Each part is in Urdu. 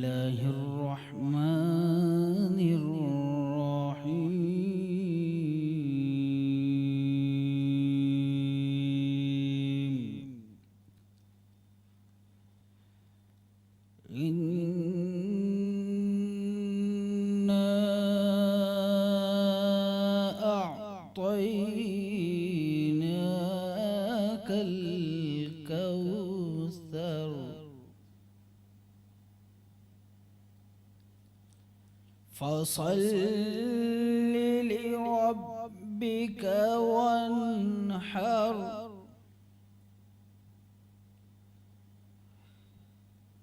الله الرحمن الرحيم إنا أعطيناك الكوثر فصل لربك وانحر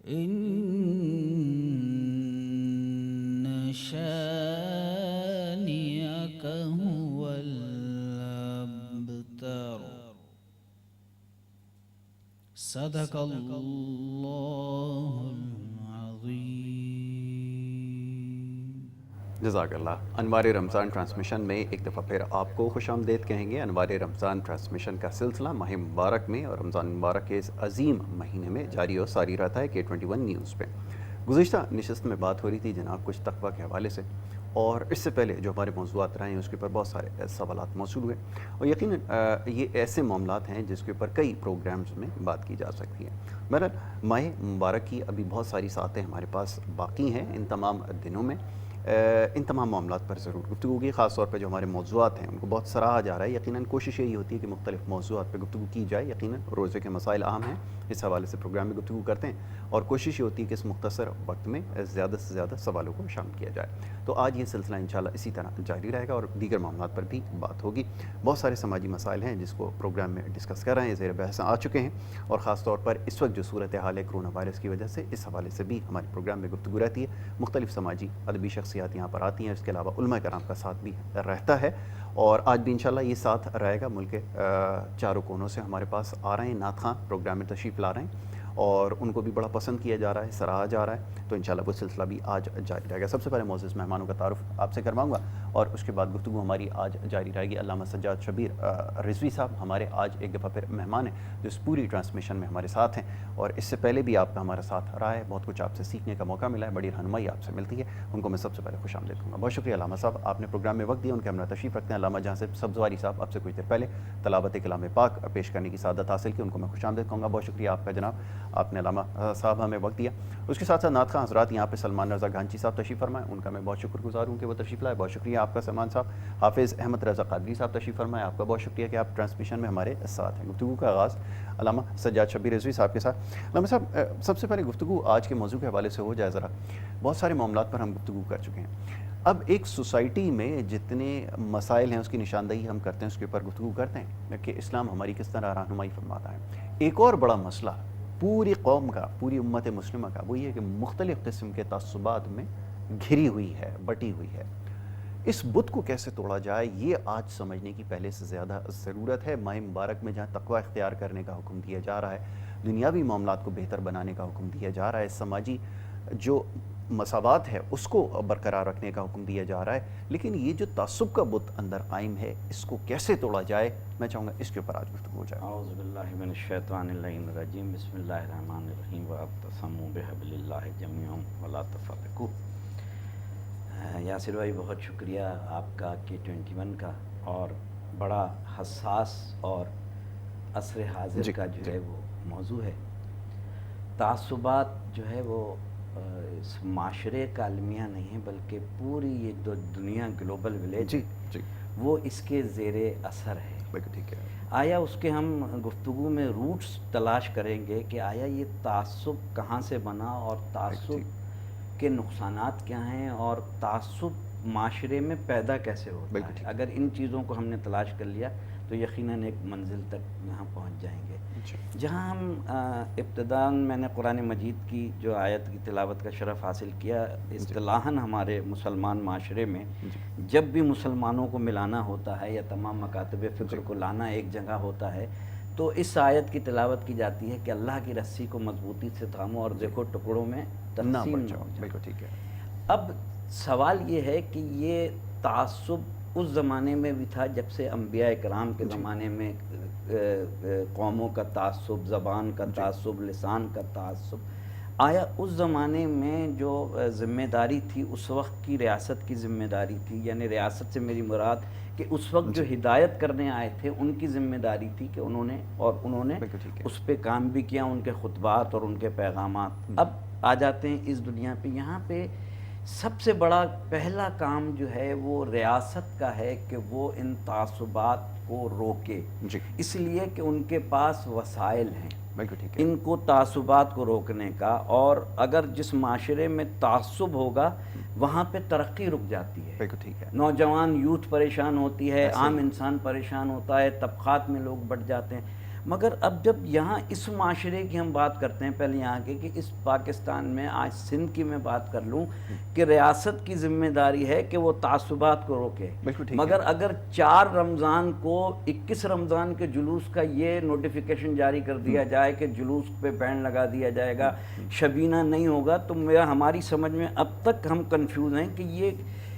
إن شانئك هو الأبتر صدق الله العظيم. جزاک اللہ. انوار رمضان ٹرانسمیشن میں ایک دفعہ پھر آپ کو خوش آمدید کہیں گے. انوار رمضان ٹرانسمیشن کا سلسلہ ماہ مبارک میں اور رمضان مبارک کے اس عظیم مہینے میں جاری و ساری رہتا ہے K21 نیوز پہ. گزشتہ نشست میں بات ہو رہی تھی جناب کچھ تقویٰ کے حوالے سے، اور اس سے پہلے جو ہمارے موضوعات رہے ہیں اس کے اوپر بہت سارے سوالات موصول ہوئے، اور یقیناً یہ ایسے معاملات ہیں جس کے اوپر کئی پروگرامز میں بات کی جا سکتی ہے. بہرحال ماہ مبارک کی ابھی بہت ساری ساعتیں ہمارے پاس باقی ہیں. ان تمام دنوں میں ان تمام معاملات پر ضرور گفتگو کی. خاص طور پہ جو ہمارے موضوعات ہیں ان کو بہت سراہا جا رہا ہے. یقیناً کوشش یہی ہوتی ہے کہ مختلف موضوعات پہ گفتگو کی جائے. یقیناً روزے کے مسائل اہم ہیں، اس حوالے سے پروگرام میں گفتگو کرتے ہیں، اور کوشش یہ ہوتی ہے کہ اس مختصر وقت میں زیادہ سے زیادہ سوالوں کو شامل کیا جائے. تو آج یہ سلسلہ انشاءاللہ اسی طرح جاری رہے گا اور دیگر معاملات پر بھی بات ہوگی. بہت سارے سماجی مسائل ہیں جس کو پروگرام میں ڈسکس کر رہے ہیں، زیر بحث آ چکے ہیں، اور خاص طور پر اس وقت جو صورتحال ہے کرونا وائرس کی وجہ سے اس حوالے سے بھی ہمارے پروگرام میں گفتگو رہتی ہے. مختلف سماجی ادبی شخصیات یہاں پر آتی ہیں، اس کے علاوہ علماء کرام کا ساتھ بھی رہتا ہے، اور آج بھی انشاءاللہ یہ ساتھ رہے گا. ملک کے چاروں کونوں سے ہمارے پاس آ رہے ہیں نعت خواں، پروگرام میں تشریف لا رہے ہیں، اور ان کو بھی بڑا پسند کیا جا رہا ہے، سراہا جا رہا ہے. تو انشاءاللہ وہ سلسلہ بھی آج جاری رہے گا. سب سے پہلے معزز مہمانوں کا تعارف آپ سے کرواؤں گا، اور اس کے بعد گفتگو ہماری آج جاری رہے گی. علامہ سجاد شبیر رضوی صاحب ہمارے آج ایک دفعہ پھر مہمان ہیں، جو اس پوری ٹرانسمیشن میں ہمارے ساتھ ہیں، اور اس سے پہلے بھی آپ کا ہمارا ساتھ رہا ہے. بہت کچھ آپ سے سیکھنے کا موقع ملا ہے، بڑی رہنمائی آپ سے ملتی ہے. ان کو میں سب سے پہلے خوش آمدید کہوں گا. بہت شکریہ علامہ صاحب، آپ نے پروگرام میں وقت دیا. ان کے ہمراہ تشریف رکھتے ہیں علامہ جہاں سے سبزواری صاحب، آپ سے کچھ دیر پہلے تلاوت کلام پاک پیش کرنے کی سعادت حاصل کی. ان کو میں خوش آمدید کہوں گا. بہت شکریہ آپ کا جناب، آپ نے علامہ صاحب ہمیں وقت دیا. اس کے ساتھ ساتھ نعت خواں حضرات یہاں پہ سلمان رضا گھانچی صاحب تشریف فرمائے، ان کا میں بہت شکر گزار ہوں کہ وہ تشریف لائے. بہت شکریہ آپ کا سلمان صاحب. حافظ احمد رضا قادری صاحب تشریف فرمائے، آپ کا بہت شکریہ کہ آپ ٹرانسمیشن میں ہمارے ساتھ ہیں. گفتگو کا آغاز علامہ سجاد شبیر رضوی صاحب کے ساتھ. علامہ صاحب، سب سے پہلے گفتگو آج کے موضوع کے حوالے سے ہو جائے ذرا. بہت سارے معاملات پر ہم گفتگو کر چکے ہیں. اب ایک سوسائٹی میں جتنے مسائل ہیں اس کی نشاندہی ہم کرتے ہیں، اس کے اوپر گفتگو کرتے ہیں کہ اسلام ہماری کس طرح رہنمائی فرماتا ہے. ایک اور بڑا مسئلہ پوری قوم کا، پوری امت مسلمہ کا، وہ یہ کہ مختلف قسم کے تعصبات میں گھری ہوئی ہے، بٹی ہوئی ہے. اس بت کو کیسے توڑا جائے، یہ آج سمجھنے کی پہلے سے زیادہ ضرورت ہے. ماہ مبارک میں جہاں تقوی اختیار کرنے کا حکم دیا جا رہا ہے، دنیاوی معاملات کو بہتر بنانے کا حکم دیا جا رہا ہے، سماجی جو مساوات ہے اس کو برقرار رکھنے کا حکم دیا جا رہا ہے، لیکن یہ جو تعصب کا بت اندر قائم ہے اس کو کیسے توڑا جائے، میں چاہوں گا اس کے اوپر آج گفتگو ہو جائے. اعوذ باللہ من الشیطان اللعین الرجیم، بسم اللہ الرحمن الرحیم. واعتصموا بحبل اللہ جمیعا ولا تفرقوا. یاسر بھائی بہت شکریہ آپ کا K21 کا، اور بڑا حساس اور عصر حاضر کا جو ہے وہ موضوع ہے. تعصبات جو ہے وہ اس معاشرے کا المیہ نہیں ہے، بلکہ پوری یہ دنیا گلوبل ولیج ہے وہ اس کے زیر اثر ہے. ٹھیک ہے. آیا اس کے ہم گفتگو میں روٹس تلاش کریں گے کہ آیا یہ تعصب کہاں سے بنا، اور تعصب کے نقصانات کیا ہیں، اور تعصب معاشرے میں پیدا کیسے ہوتا ہے. اگر ان چیزوں کو ہم نے تلاش کر لیا تو یقیناً ایک منزل تک یہاں پہنچ جائیں گے. جہاں ہم ابتداً میں نے قرآن مجید کی جو آیت کی تلاوت کا شرف حاصل کیا. اصطلاحاً ہمارے مسلمان معاشرے میں جب بھی مسلمانوں کو ملانا ہوتا ہے یا تمام مکاتب فکر کو لانا ایک جگہ ہوتا ہے تو اس آیت کی تلاوت کی جاتی ہے کہ اللہ کی رسی کو مضبوطی سے تھامو اور دیکھو ٹکڑوں میں تقسیم نہ ہو جائے. اب سوال یہ ہے کہ یہ تعصب اس زمانے میں بھی تھا جب سے انبیاء کرام کے زمانے میں قوموں کا تعصب، زبان کا تعصب، لسان کا تعصب. آیا اس زمانے میں جو ذمہ داری تھی اس وقت کی ریاست کی ذمہ داری تھی، یعنی ریاست سے میری مراد کہ اس وقت جو ہدایت کرنے آئے تھے ان کی ذمہ داری تھی کہ انہوں نے بالکل ٹھیک ہے۔ اس پہ کام بھی کیا، ان کے خطبات اور ان کے پیغامات۔ اب آ جاتے ہیں اس دنیا پہ، یہاں پہ سب سے بڑا پہلا کام جو ہے وہ ریاست کا ہے کہ وہ ان تعصبات کو روکے، جی اس لیے کہ ان کے پاس وسائل ہیں بالکل ٹھیک ہے۔ ان کو تعصبات کو روکنے کا، اور اگر جس معاشرے میں تعصب ہوگا وہاں پہ ترقی رک جاتی ہے، بالکل ٹھیک ہے۔ نوجوان یوتھ پریشان ہوتی ہے، عام انسان پریشان ہوتا ہے، طبقات میں لوگ بڑھ جاتے ہیں۔ مگر اب جب یہاں اس معاشرے کی ہم بات کرتے ہیں، پہلے یہاں کے کہ اس پاکستان میں آج سندھ کی میں بات کر لوں کہ ریاست کی ذمہ داری ہے کہ وہ تعصبات کو روکے، بالکل ٹھیک ہے۔ مگر اگر 4 رمضان کو 21 رمضان کے جلوس کا یہ نوٹیفیکیشن جاری کر دیا جائے کہ جلوس پہ بین لگا دیا جائے گا، شبینہ نہیں ہوگا، تو ہماری سمجھ میں اب تک ہم کنفیوز ہیں کہ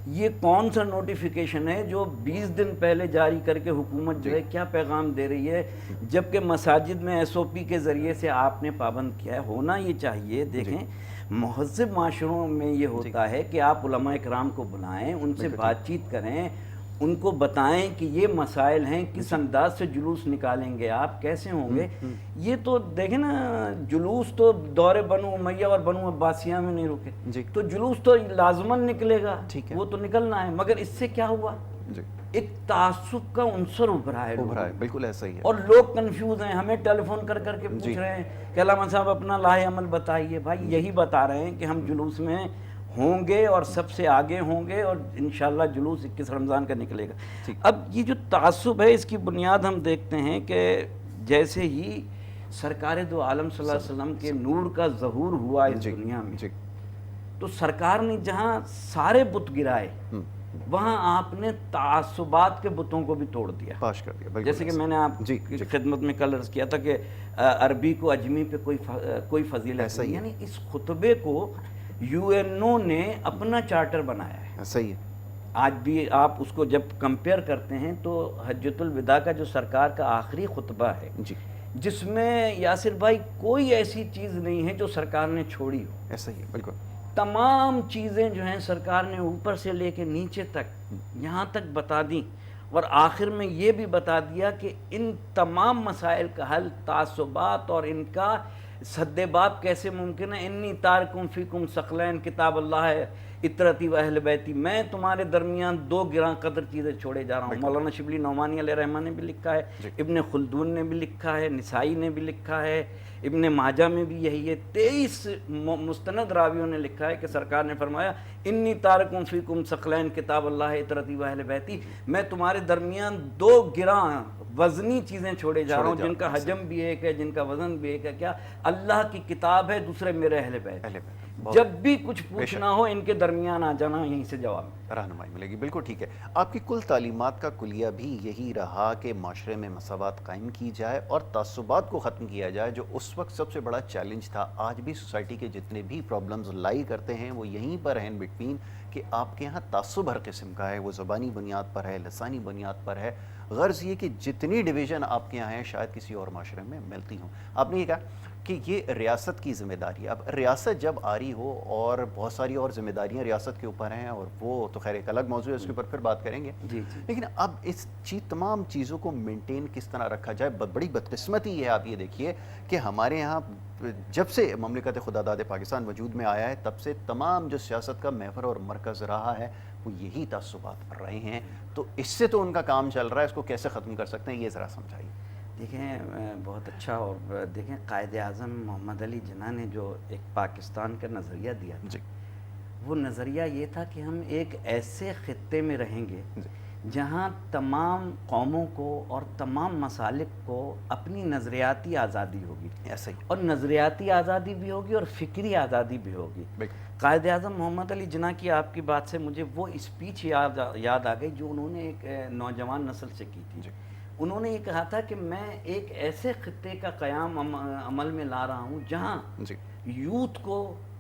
یہ کون سا نوٹیفیکیشن ہے جو 20 دن پہلے جاری کر کے حکومت جو ہے کیا پیغام دے رہی ہے، جبکہ مساجد میں SOP کے ذریعے سے آپ نے پابند کیا ہے۔ ہونا یہ چاہیے، دیکھیں مہذب معاشروں میں یہ ہوتا ہے کہ آپ علماء اکرام کو بلائیں، ان سے بات چیت کریں، ان کو بتائیں کہ یہ مسائل ہیں، کس انداز سے جلوس نکالیں گے آپ، کیسے ہوں گے۔ یہ تو دیکھیں نا، جلوس تو دور بنو امیہ اور بنو عباسیہ میں نہیں رکے، تو جلوس تو لازماً نکلے گا، وہ تو نکلنا ہے، مگر اس سے کیا ہوا، ایک تعصب کا عنصر ابھرا ہے، بالکل ایسا ہی ہے، اور لوگ کنفیوز ہیں، ہمیں ٹیلی فون کر کے پوچھ رہے ہیں کہ علامہ صاحب اپنا لاہ عمل بتائیے۔ بھائی یہی بتا رہے ہیں کہ ہم جلوس میں ہوں گے اور سب سے آگے ہوں گے، اور انشاءاللہ جلوس 21 رمضان کا نکلے گا۔ اب یہ جو تعصب ہے اس کی بنیاد ہم دیکھتے ہیں کہ جیسے ہی سرکار دو عالم صلی اللہ علیہ وسلم کے نور کا ظہور ہوا اس دنیا میں، تو سرکار نے جہاں سارے بت گرائے وہاں آپ نے تعصبات کے بتوں کو بھی توڑ دیا، پاش کر دیا۔ جیسے کہ میں نے آپ کی خدمت میں کل عرض کیا تھا کہ عربی کو اجمی پہ کوئی فضیلت نہیں، یعنی اس خطبے کو UNO نے اپنا چارٹر بنایا ہے۔ صحیح ہے۔ آج بھی آپ اس کو جب کمپیئر کرتے ہیں تو حجۃ الوداع کا جو سرکار کا آخری خطبہ ہے، جس میں یاسر بھائی کوئی ایسی چیز نہیں ہے جو سرکار نے چھوڑی ہو، ایسا ہی ہے، بالکل تمام چیزیں جو ہیں سرکار نے اوپر سے لے کے نیچے تک یہاں تک بتا دیں، اور آخر میں یہ بھی بتا دیا کہ ان تمام مسائل کا حل تعصبات اور ان کا سد باب کیسے ممکن ہے۔ انی تارکم فیکم ثقلین کتاب اللہ ہے اطرتی و اہل بیتی، میں تمہارے درمیان 2 گراں قدر چیزیں چھوڑے جا رہا ہوں۔ مولانا شبلی نعمانی علیہ رحمہ نے بھی لکھا ہے، ابن خلدون نے بھی لکھا ہے، نسائی نے بھی لکھا ہے، ابن ماجہ میں بھی یہی ہے، 23 مستند راویوں نے لکھا ہے کہ سرکار نے فرمایا انی تارکم فیکم ثقلین کتاب اللہ اطرتی و اہل بیتی، میں تمہارے درمیان 2 گراں وزنی چیزیں چھوڑے جا رہا ہوں، جن کا حجم بھی ایک ہے، جن کا وزن بھی ایک ہے، کیا اللہ کی کتاب ہے، دوسرے میرے اہل بیت۔ جب بھی کچھ پوچھنا ہو ان کے درمیان آ جانا، یہیں سے جواب رہنمائی ملے گی۔ بالکل ٹھیک ہے۔ آپ کی کل تعلیمات کا کلیہ بھی یہی رہا کہ معاشرے میں مساوات قائم کی جائے اور تعصبات کو ختم کیا جائے، جو اس وقت سب سے بڑا چیلنج تھا۔ آج بھی سوسائٹی کے جتنے بھی پرابلمز لائی کرتے ہیں وہ یہیں پر ہیں بٹوین، کہ آپ کے ہاں تعصب ہر قسم کا ہے، وہ زبانی بنیاد پر ہے، لسانی بنیاد پر ہے۔ غرض یہ کہ جتنی ڈویژن آپ کے یہاں ہیں شاید کسی اور معاشرے میں ملتی ہوں۔ آپ نے یہ کہا کہ یہ ریاست کی ذمہ داری ہے۔ اب ریاست جب آ رہی ہو اور بہت ساری اور ذمہ داریاں ریاست کے اوپر ہیں، اور وہ تو خیر ایک الگ موضوع ہے، اس کے اوپر پھر بات کریں گے، لیکن اب اس تمام چیزوں کو مینٹین کس طرح رکھا جائے؟ بڑی بدقسمتی ہے، آپ یہ دیکھیے کہ ہمارے یہاں جب سے مملکت خدا داد پاکستان وجود میں آیا ہے تب سے تمام جو سیاست کا محور اور مرکز رہا ہے وہ یہی تعصبات پر رہے ہیں، تو اس سے تو ان کا کام چل رہا ہے، اس کو کیسے ختم کر سکتے ہیں، یہ ذرا سمجھائیے۔ دیکھیں بہت اچھا، اور دیکھیں قائد اعظم محمد علی جناح نے جو ایک پاکستان کا نظریہ دیا تھا، وہ نظریہ یہ تھا کہ ہم ایک ایسے خطے میں رہیں گے جہاں تمام قوموں کو اور تمام مسالک کو اپنی نظریاتی آزادی ہوگی، ایسا ہی، اور نظریاتی آزادی بھی ہوگی اور فکری آزادی بھی ہوگی۔ قائد اعظم محمد علی جناح کی آپ کی بات سے مجھے وہ اسپیچ یاد آ گئی جو انہوں نے ایک نوجوان نسل سے کی تھی۔ انہوں نے یہ کہا تھا کہ میں ایک ایسے خطے کا قیام عمل میں لا رہا ہوں جہاں یوتھ کو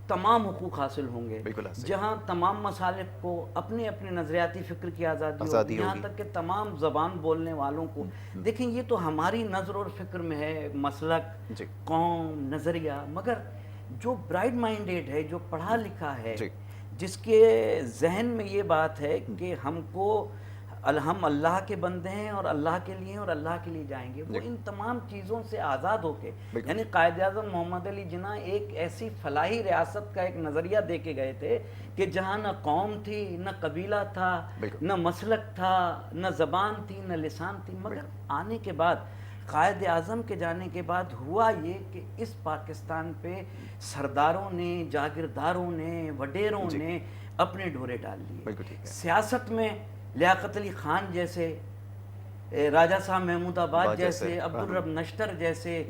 تمام حقوق حاصل ہوں گے، جہاں تمام مسالک کو اپنے اپنے نظریاتی فکر کی آزادی ہوگی، یہاں تک کہ تمام زبان بولنے والوں کو۔ دیکھیں یہ تو ہماری نظر اور فکر میں ہے، مسلک، قوم، نظریہ، مگر جو برائٹ مائنڈیڈ ہے، جو پڑھا لکھا ہے، جی جس کے ذہن میں یہ بات ہے کہ ہم اللہ کے بندے ہیں اور اللہ کے لیے ہیں اور اللہ کے لیے جائیں گے، وہ ان تمام چیزوں سے آزاد ہو کے، یعنی قائد اعظم محمد علی جناح ایک ایسی فلاحی ریاست کا ایک نظریہ دے کے گئے تھے کہ جہاں نہ قوم تھی، نہ قبیلہ تھا، نہ مسلک تھا، نہ زبان تھی، نہ لسان تھی، مگر آنے کے بعد قائد اعظم کے جانے کے بعد ہوا یہ کہ اس پاکستان پہ سرداروں نے، جاگیرداروں نے، وڈیروں نے اپنے ڈورے ڈال لیے۔ سیاست میں لیاقت علی خان جیسے، راجہ صاحب محمود آباد جیسے، عبدالرب نشتر جیسے،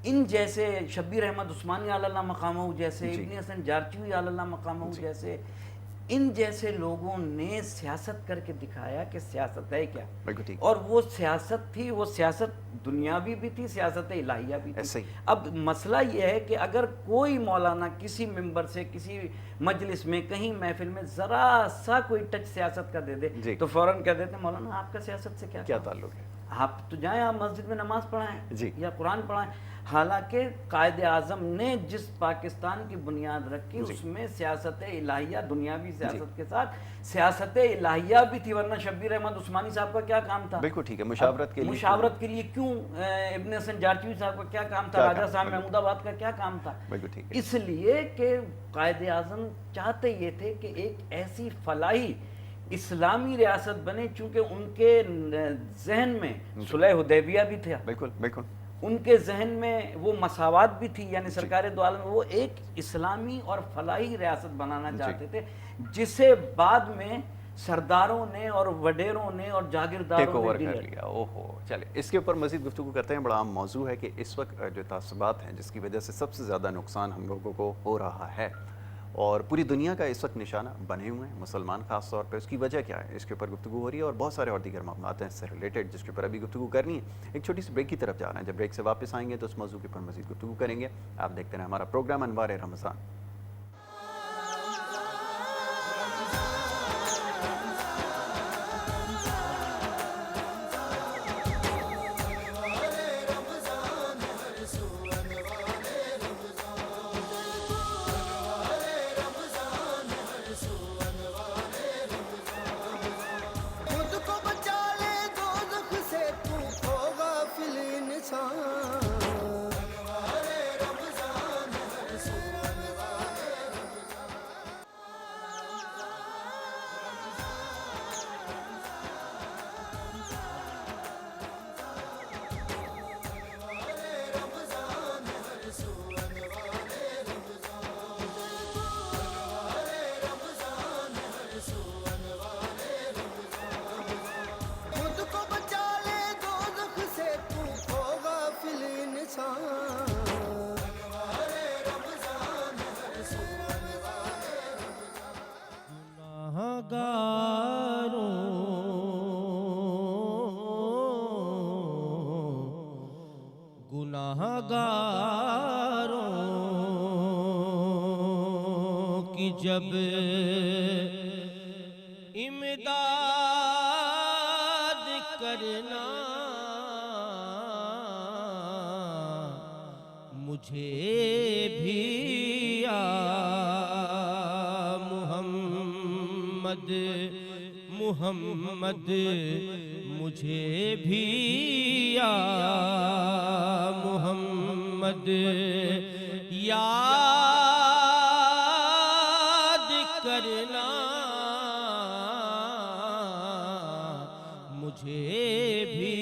ان جیسے، شبیر احمد عثمانی علی اللہ مقامہ جیسے، ابن حسن جارچوی علی اللہ مقامہ جیسے، ان جیسے لوگوں نے سیاست کر کے دکھایا کہ سیاست ہے کیا، اور وہ سیاست تھی، وہ سیاست دنیاوی بھی تھی، سیاست الہیہ بھی تھی۔ اب مسئلہ یہ ہے کہ اگر کوئی مولانا کسی ممبر سے، کسی مجلس میں، کہیں محفل میں ذرا سا کوئی ٹچ سیاست کا دے دے تو فوراً کہہ دیتے ہیں مولانا آپ کا سیاست سے کیا تعلق ہے، آپ تو جائیں، آپ مسجد میں نماز پڑھائیں یا قرآن پڑھائیں۔ حالانکہ قائد اعظم نے جس پاکستان کی بنیاد رکھی اس میں سیاست الہیہ، دنیاوی سیاست کے ساتھ سیاست الہیہ بھی تھی، ورنہ شبیر احمد عثمانی صاحب کا کیا کام تھا؟ بالکل ٹھیک ہے، مشاورت کے لیے کیوں؟ ابن حسن جارچوی صاحب کا کیا کام تھا؟ راجہ صاحب محمود آباد کا کیا کام تھا؟ اس لیے کہ قائد اعظم چاہتے یہ تھے کہ ایک ایسی فلاحی اسلامی ریاست بنے، چونکہ ان کے ذہن میں صلح حدیبیہ بھی تھا، بالکل ان کے ذہن میں وہ مساوات بھی تھی، یعنی سرکار دو عالم وہ ایک اسلامی اور فلاحی ریاست بنانا چاہتے تھے، جسے بعد میں سرداروں نے اور وڈیروں نے اور جاگیرداروں نے کر لیا۔ چلے اس کے اوپر مزید گفتگو کرتے ہیں۔ بڑا عام موضوع ہے کہ اس وقت جو تعصبات ہیں جس کی وجہ سے سب سے زیادہ نقصان ہم لوگوں کو ہو رہا ہے اور پوری دنیا کا اس وقت نشانہ بنے ہوئے ہیں، مسلمان خاص طور پہ، اس کی وجہ کیا ہے؟ اس کے اوپر گفتگو ہو رہی ہے اور بہت سارے اور دیگر معاملات ہیں اس سے ریلیٹڈ جس کے اوپر ابھی گفتگو کرنی ہے۔ ایک چھوٹی سی بریک کی طرف جا رہے ہیں، جب بریک سے واپس آئیں گے تو اس موضوع کے اوپر مزید گفتگو کریں گے۔ آپ دیکھتے ہیں ہمارا پروگرام انوار رمضان۔ گناہگاروں کی جب امداد کرنا مجھے بھی یا محمد محمد مجھے بھی یا محمد یاد کرنا مجھے بھی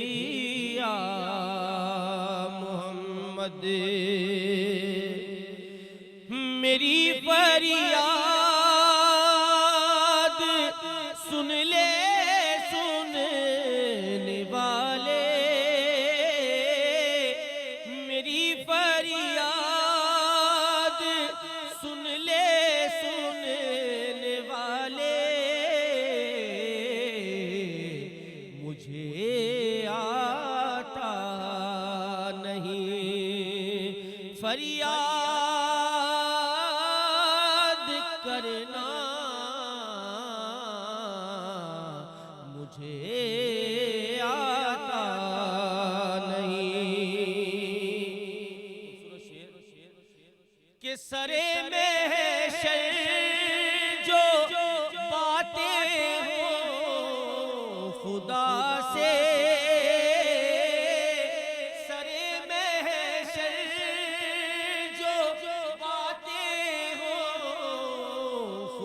یا محمد میری فریاد سن لے سننے والے میری فریاد سن لے سننے والے مجھے آتا نہیں فریاد کرنا مجھے آتا نہیں کہ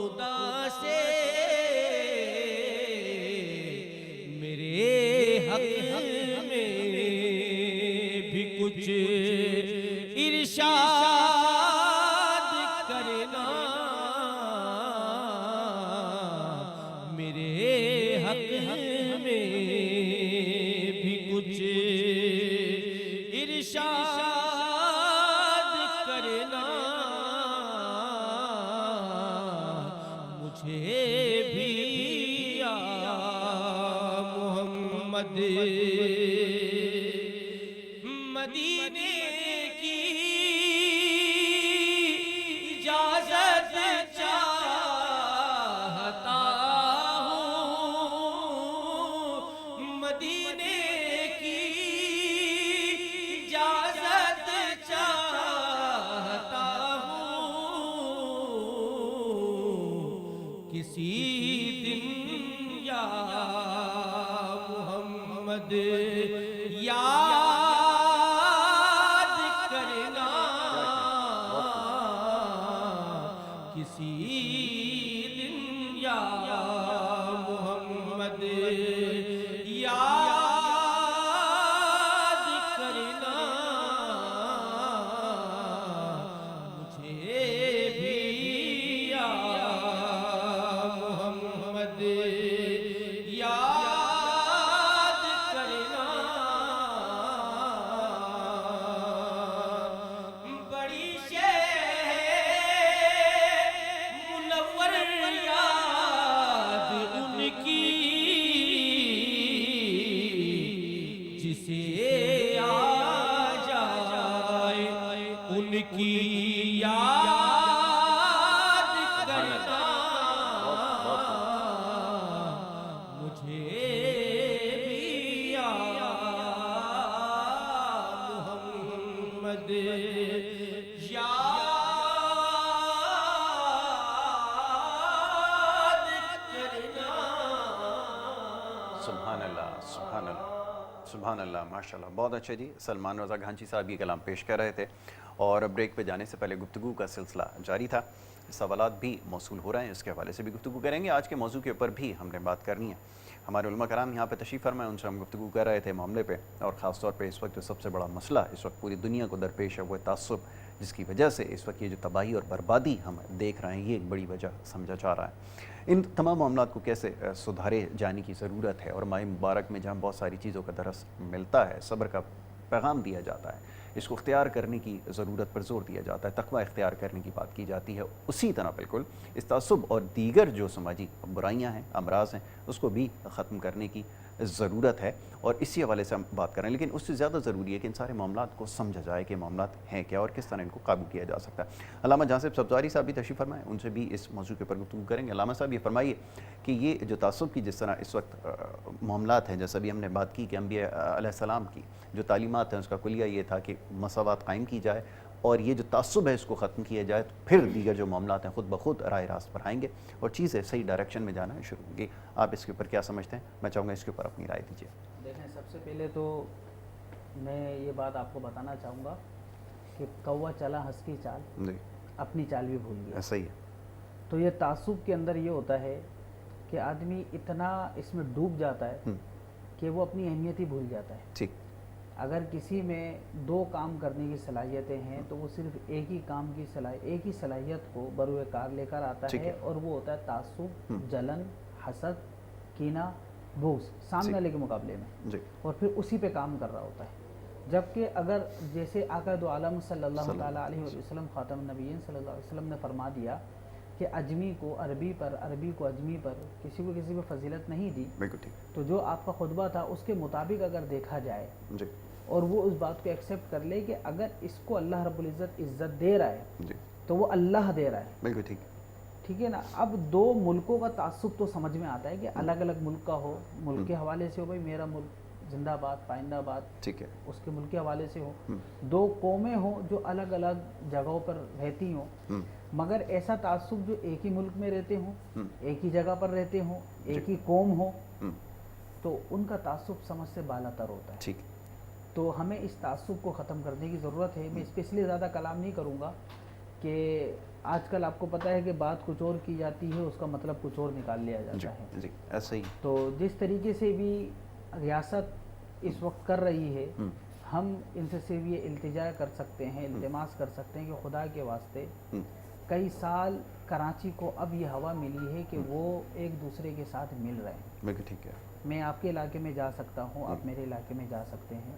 خدا سے میرے حق میں بھی کچھ ارشاد کرنا، میرے حق میں بھی کچھ ارشاد کرنا، مجھے بھی یا محمد مدینے کی اجازت چاہتا ہوں، مدینے کی اجازت چاہتا ہوں، کسی دن یا محمد یاد کرنا، کسی دن یا محمد یاد کرنا، مجھے بھی یا محمد یاد کرنا، بڑی منور یاد ان کی جسے آ جائے ان کی یاد کرنا، مجھے بھی یا محمد یاد کرنا۔ سبحان اللہ، سبحان اللہ، سبحان اللہ، ماشاء اللہ، بہت اچھا جی۔ سلمان رضا گھانچی صاحب یہ کلام پیش کر رہے تھے، اور بریک پہ جانے سے پہلے گفتگو کا سلسلہ جاری تھا، سوالات بھی موصول ہو رہے ہیں، اس کے حوالے سے بھی گفتگو کریں گے۔ آج کے موضوع کے اوپر بھی ہم نے بات کرنی ہے، ہمارے علماء کرام یہاں پہ تشریف فرمائے، ان سے ہم گفتگو کر رہے تھے معاملے پہ، اور خاص طور پہ اس وقت جو سب سے بڑا مسئلہ اس وقت پوری دنیا کو درپیش ہے وہ ہے تعصب، جس کی وجہ سے اس وقت یہ جو تباہی اور بربادی ہم دیکھ رہے ہیں یہ ایک بڑی وجہ سمجھا جا رہا ہے۔ ان تمام معاملات کو کیسے سدھارے جانے کی ضرورت ہے، اور ماہ مبارک میں جہاں بہت ساری چیزوں کا درس ملتا ہے، صبر کا پیغام دیا جاتا ہے، اس کو اختیار کرنے کی ضرورت پر زور دیا جاتا ہے، تقوی اختیار کرنے کی بات کی جاتی ہے، اسی طرح بالکل اس تعصب اور دیگر جو سماجی برائیاں ہیں، امراض ہیں، اس کو بھی ختم کرنے کی ضرورت ہے، اور اسی حوالے سے ہم بات کریں۔ لیکن اس سے زیادہ ضروری ہے کہ ان سارے معاملات کو سمجھا جائے کہ معاملات ہیں کیا اور کس طرح ان کو قابو کیا جا سکتا ہے۔ علامہ جہاں سبزواری صاحب بھی تشریف فرمائیں، ان سے بھی اس موضوع کے اوپر گفتگو کریں گے۔ علامہ صاحب یہ فرمائیے کہ یہ جو تعصب کی جس طرح اس وقت معاملات ہیں، جیسا بھی ہم نے بات کی کہ انبیاء علیہ السلام کی جو تعلیمات ہیں اس کا کلیہ یہ تھا کہ مساوات قائم کی جائے، اور یہ جو تعصب ہے اس کو ختم کیا جائے، تو پھر دیگر جو معاملات ہیں خود بخود راہ راست پر آئیں گے اور چیزیں صحیح ڈائریکشن میں جانا شروع ہوں گی۔ آپ اس کے اوپر کیا سمجھتے ہیں؟ میں چاہوں گا اس کے اوپر اپنی رائے دیجیے۔ دیکھیں، سب سے پہلے تو میں یہ بات آپ کو بتانا چاہوں گا کہ کوا چلا ہنس کی چال، جی، اپنی چال بھی بھول گیا۔ صحیح ہے۔ تو یہ تعصب کے اندر یہ ہوتا ہے کہ آدمی اتنا اس میں ڈوب جاتا ہے کہ وہ اپنی اہمیت ہی بھول جاتا ہے۔ ٹھیک، اگر کسی میں دو کام کرنے کی صلاحیتیں ہیں تو وہ صرف ایک ہی کام کی ایک ہی صلاحیت کو بروئے کار لے کر آتا ہے، اور وہ ہوتا ہے تعصب، جلن، حسد، کینہ، بغض سامنے والے کے مقابلے میں، اور پھر اسی پہ کام کر رہا ہوتا ہے۔ جبکہ اگر جیسے آقا دو عالم صلی اللہ تعالیٰ علیہ وسلم خاتم النبیین صلی اللہ علیہ وسلم نے فرما دیا کہ اجمی کو عربی پر، عربی کو اجمی پر، کسی کو کسی پہ فضیلت نہیں دی، بالکل ٹھیک، تو جو آپ کا خطبہ تھا اس کے مطابق اگر دیکھا جائے جی اور وہ اس بات کو ایکسیپٹ کر لے کہ اگر اس کو اللہ رب العزت عزت دے رہا ہے جی، تو وہ اللہ دے رہا ہے، بالکل ٹھیک، ٹھیک ہے نا۔ اب دو ملکوں کا تعصب تو سمجھ میں آتا ہے کہ الگ الگ ملک کا ہو، ملک کے حوالے سے ہو، بھائی میرا ملک زندہ باد، پائندہ باد، ٹھیک ہے، اس کے ملک کے حوالے سے ہو، دو قومیں ہوں جو الگ الگ جگہوں پر رہتی ہوں، مگر ایسا تعصب جو ایک ہی ملک میں رہتے ہوں، ایک ہی جگہ پر رہتے ہوں، ایک ہی قوم ہو، تو ان کا تعصب سمجھ سے بالا تر ہوتا ہے۔ ٹھیک، تو ہمیں اس تعصب کو ختم کرنے کی ضرورت ہے۔ میں اس پہ اس لیے زیادہ کلام نہیں کروں گا کہ آج کل آپ کو پتہ ہے کہ بات کچھ اور کی جاتی ہے، اس کا مطلب کچھ اور نکال لیا جی جاتا ہے. جی ایسا ہی. تو جس طریقے سے بھی ریاست اس وقت کر رہی ہے، ہم ان سے صرف یہ التجا کر سکتے ہیں، التماس کر سکتے ہیں کہ خدا کے واسطے کئی سال کراچی کو اب یہ ہوا ملی ہے کہ وہ ایک دوسرے کے ساتھ مل رہے ہیں. بالکل ٹھیک ہے. میں آپ کے علاقے میں جا سکتا ہوں، آپ میرے علاقے میں جا سکتے ہیں.